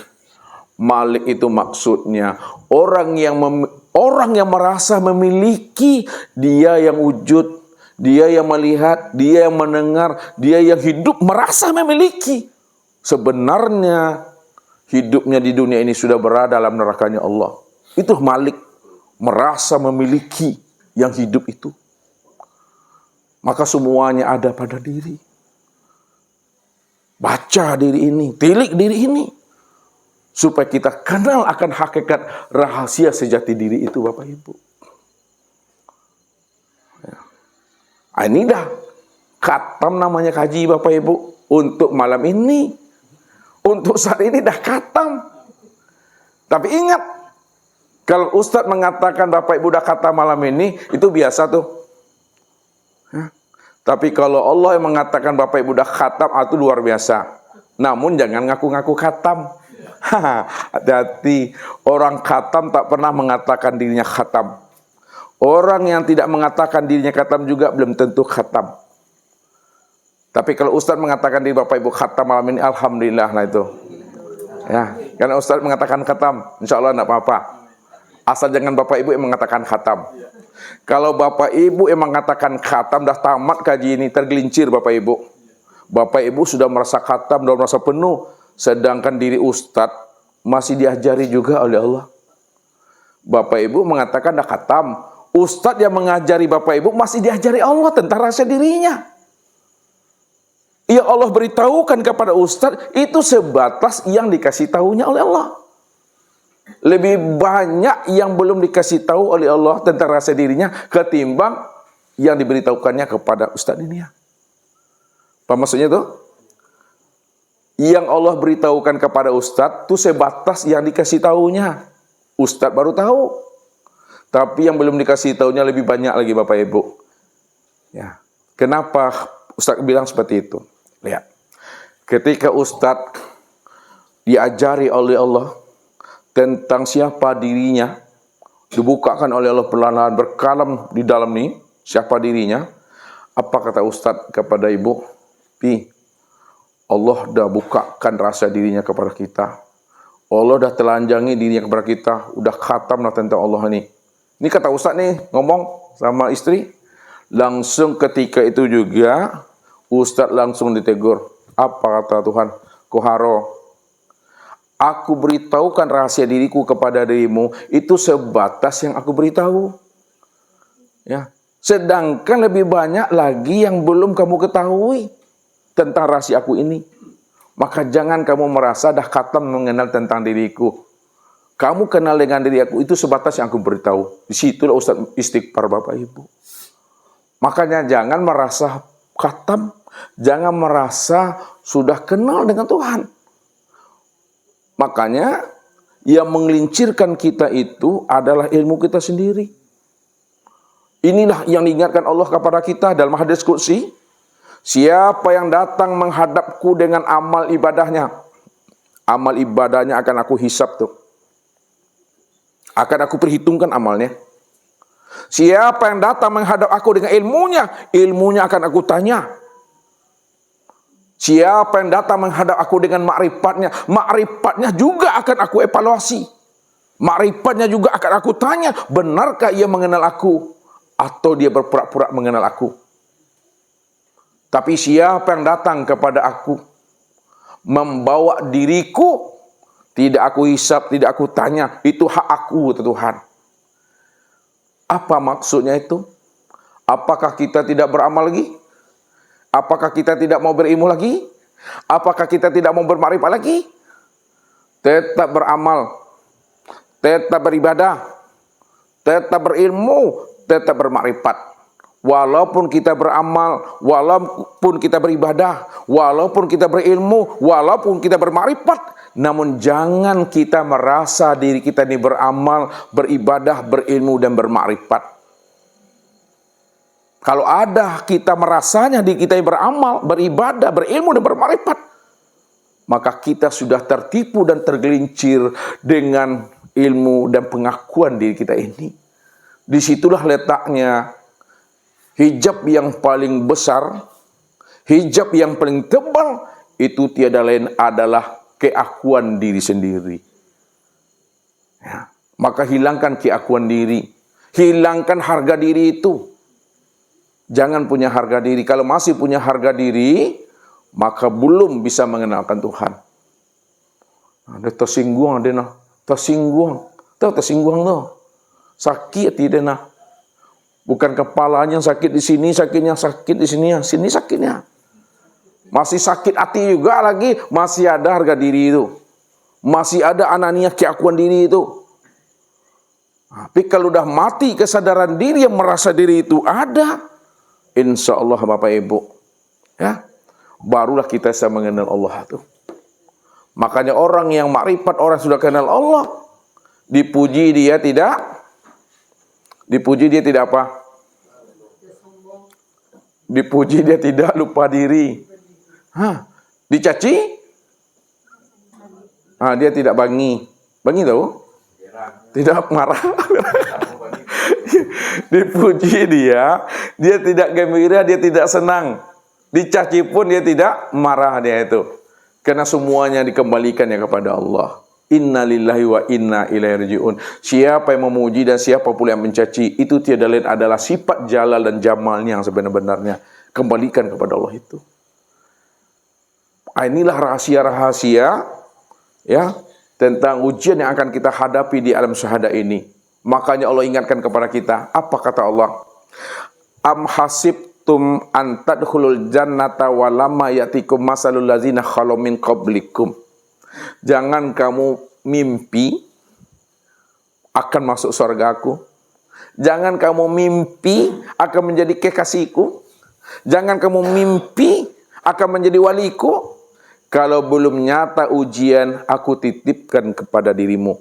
Malik itu maksudnya orang yang merasa memiliki, dia yang wujud, dia yang melihat, dia yang mendengar, dia yang hidup merasa memiliki. Sebenarnya hidupnya di dunia ini sudah berada dalam nerakanya Allah. Itu Malik, merasa memiliki yang hidup itu. Maka semuanya ada pada diri. Baca diri ini, tilik diri ini, supaya kita kenal akan hakikat rahasia sejati diri itu, Bapak Ibu. Ini dah khatam namanya kaji, Bapak Ibu, untuk malam ini. Untuk saat ini dah khatam. Tapi ingat, kalau Ustadz mengatakan Bapak Ibu dah khatam malam ini, itu biasa tuh. Tapi kalau Allah yang mengatakan Bapak Ibu dah khatam, itu luar biasa. Namun jangan ngaku-ngaku khatam. Hati-hati, orang khatam tak pernah mengatakan dirinya khatam. Orang yang tidak mengatakan dirinya khatam juga belum tentu khatam. Tapi kalau Ustadz mengatakan diri Bapak Ibu khatam malam ini, alhamdulillah, nah itu. Ya, karena Ustadz mengatakan khatam, insya Allah tidak apa-apa. Asal jangan Bapak Ibu yang mengatakan khatam. Kalau Bapak Ibu yang mengatakan khatam, dah tamat kaji ini, tergelincir Bapak Ibu. Bapak Ibu sudah merasa khatam, sudah merasa penuh. Sedangkan diri Ustadz masih diajari juga oleh Allah. Bapak Ibu mengatakan dah khatam. Ustadz yang mengajari Bapak Ibu masih diajari Allah tentang rahasia dirinya. Yang Allah beritahukan kepada Ustadz itu sebatas yang dikasih tahunya oleh Allah. Lebih banyak yang belum dikasih tahu oleh Allah tentang rahasia dirinya ketimbang yang diberitahukannya kepada Ustadz ini. Apa maksudnya itu? Yang Allah beritahukan kepada Ustadz itu sebatas yang dikasih tahunya. Ustadz baru tahu. Tapi yang belum dikasih tahunya lebih banyak lagi Bapak Ibu. Ya. Kenapa Ustadz bilang seperti itu? Lihat. Ketika Ustadz diajari oleh Allah tentang siapa dirinya, dibukakan oleh Allah perlahan-lahan berkalam di dalam nih siapa dirinya. Apa kata Ustadz kepada ibu? Pi, Allah dah bukakan rasa dirinya kepada kita. Allah dah telanjangi dirinya kepada kita. Udah khatam lah tentang Allah ini. Ini kata Ustadz nih ngomong sama istri. Langsung ketika itu juga Ustadz langsung ditegur. Apa kata Tuhan? Koharo, aku beritahukan rahasia diriku kepada dirimu. Itu sebatas yang aku beritahu. Ya. Sedangkan lebih banyak lagi yang belum kamu ketahui tentang rahasia aku ini. Maka jangan kamu merasa dah khatam mengenal tentang diriku. Kamu kenal dengan diri aku, itu sebatas yang aku beritahu. Disitulah Ustaz istighfar Bapak Ibu. Makanya jangan merasa khatam, jangan merasa sudah kenal dengan Tuhan. Makanya yang menggelincirkan kita itu adalah ilmu kita sendiri. Inilah yang diingatkan Allah kepada kita dalam hadis qudsi. Siapa yang datang menghadapku dengan amal ibadahnya, amal ibadahnya akan aku hisab tuh. Akan aku perhitungkan amalnya. Siapa yang datang menghadap aku dengan ilmunya, ilmunya akan aku tanya. Siapa yang datang menghadap aku dengan makrifatnya, makrifatnya juga akan aku evaluasi. Makrifatnya juga akan aku tanya, benarkah ia mengenal aku? Atau dia berpura-pura mengenal aku. Tapi siapa yang datang kepada aku, membawa diriku, tidak aku hisab, tidak aku tanya, itu hak aku, Tuhan. Apa maksudnya itu? Apakah kita tidak beramal lagi? Apakah kita tidak mau berilmu lagi? Apakah kita tidak mau bermakrifat lagi? Tetap beramal, tetap beribadah, tetap berilmu, tetap bermakrifat. Walaupun kita beramal, walaupun kita beribadah, walaupun kita berilmu, walaupun kita bermakrifat, namun jangan kita merasa diri kita ini beramal, beribadah, berilmu dan bermakrifat. Kalau ada kita merasanya diri kita yang beramal, beribadah, berilmu dan bermakrifat, maka kita sudah tertipu dan tergelincir dengan ilmu dan pengakuan diri kita ini. Disitulah letaknya hijab yang paling besar, hijab yang paling tebal, itu tiada lain adalah keakuan diri sendiri. Ya. Maka hilangkan keakuan diri, hilangkan harga diri itu. Jangan punya harga diri. Kalau masih punya harga diri, maka belum bisa mengenalkan Tuhan. Ada tersinggung, ada tersinggung, tersinggung tuh. Sakit tidak nah. Bukan kepalanya sakit di sini, sakitnya sakit di sini sakitnya. Masih sakit hati juga lagi, masih ada harga diri itu. Masih ada ananiah keakuan diri itu. Tapi kalau udah mati kesadaran diri yang merasa diri itu ada, insya Allah Bapak Ibu, ya, barulah kita bisa mengenal Allah itu. Makanya orang yang makrifat, orang sudah kenal Allah, dipuji dia tidak apa? Dipuji dia tidak lupa diri. Dicaci? Dia tidak bangi. Bangi tahu? Tidak marah. Dipuji dia tidak gembira, dia tidak senang. Dicaci pun dia tidak marah dia itu. Karena semuanya dikembalikannya kepada Allah. Inna lillahi wa inna ilaihi raji'un. Siapa yang memuji dan siapa pula yang mencaci, itu tiada lain adalah sifat jalal dan jamalnya yang sebenar-benarnya. Kembalikan kepada Allah itu. Inilah rahasia-rahasia ya tentang ujian yang akan kita hadapi di alam syahada ini. Makanya Allah ingatkan kepada kita, apa kata Allah? Am hasibtum an tadkhulul jannata wa lamma yatikum masalul ladzina khalu min qablikum. Jangan kamu mimpi akan masuk surgaku. Jangan kamu mimpi akan menjadi kekasihku. Jangan kamu mimpi akan menjadi waliku. Kalau belum nyata ujian, aku titipkan kepada dirimu.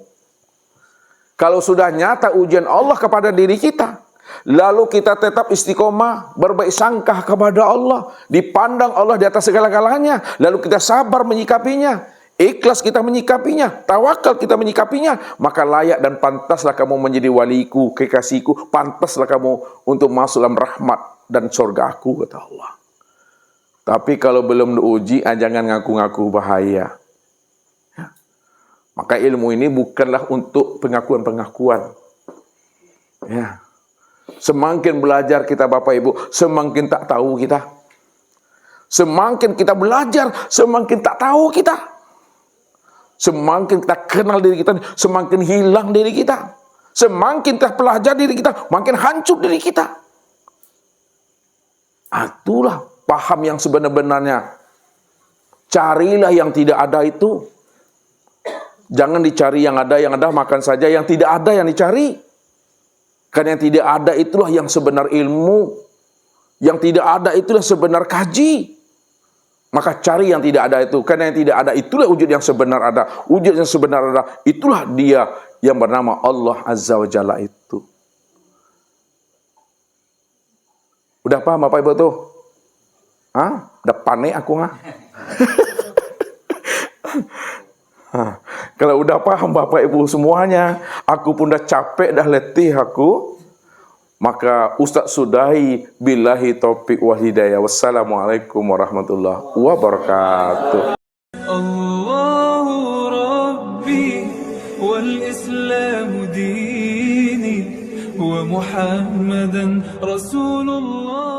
Kalau sudah nyata ujian Allah kepada diri kita, lalu kita tetap istiqomah, berbaik sangka kepada Allah, dipandang Allah di atas segala-galanya, lalu kita sabar menyikapinya, ikhlas kita menyikapinya, tawakal kita menyikapinya, maka layak dan pantaslah kamu menjadi waliku, kekasihku, pantaslah kamu untuk masuk dalam rahmat dan surga aku, kata Allah. Tapi kalau belum diuji, jangan ngaku-ngaku bahaya. Maka ilmu ini bukanlah untuk pengakuan-pengakuan. Ya. Semakin belajar kita Bapak Ibu, semakin tak tahu kita. Semakin kita belajar, semakin tak tahu kita. Semakin kita kenal diri kita, semakin hilang diri kita. Semakin kita pelajari diri kita, makin hancur diri kita. Itulah paham yang sebenar-benarnya. Carilah yang tidak ada itu. Jangan dicari yang ada makan saja, yang tidak ada yang dicari. Karena yang tidak ada itulah yang sebenar ilmu. Yang tidak ada itulah sebenar kaji. Maka cari yang tidak ada itu. Karena yang tidak ada itulah wujud yang sebenar ada. Wujud yang sebenar ada, itulah dia yang bernama Allah Azza wa Jalla itu. Udah paham Bapak Ibu tuh? Udah panik aku Kalau udah paham Bapak Ibu semuanya, aku pun dah capek, dah letih aku, maka Ustaz sudahi, billahi taufiq wal hidayah. Wassalamualaikum warahmatullahi wabarakatuh. Allahu Rabbi wal Islam dini wa Muhammadan Rasulullah.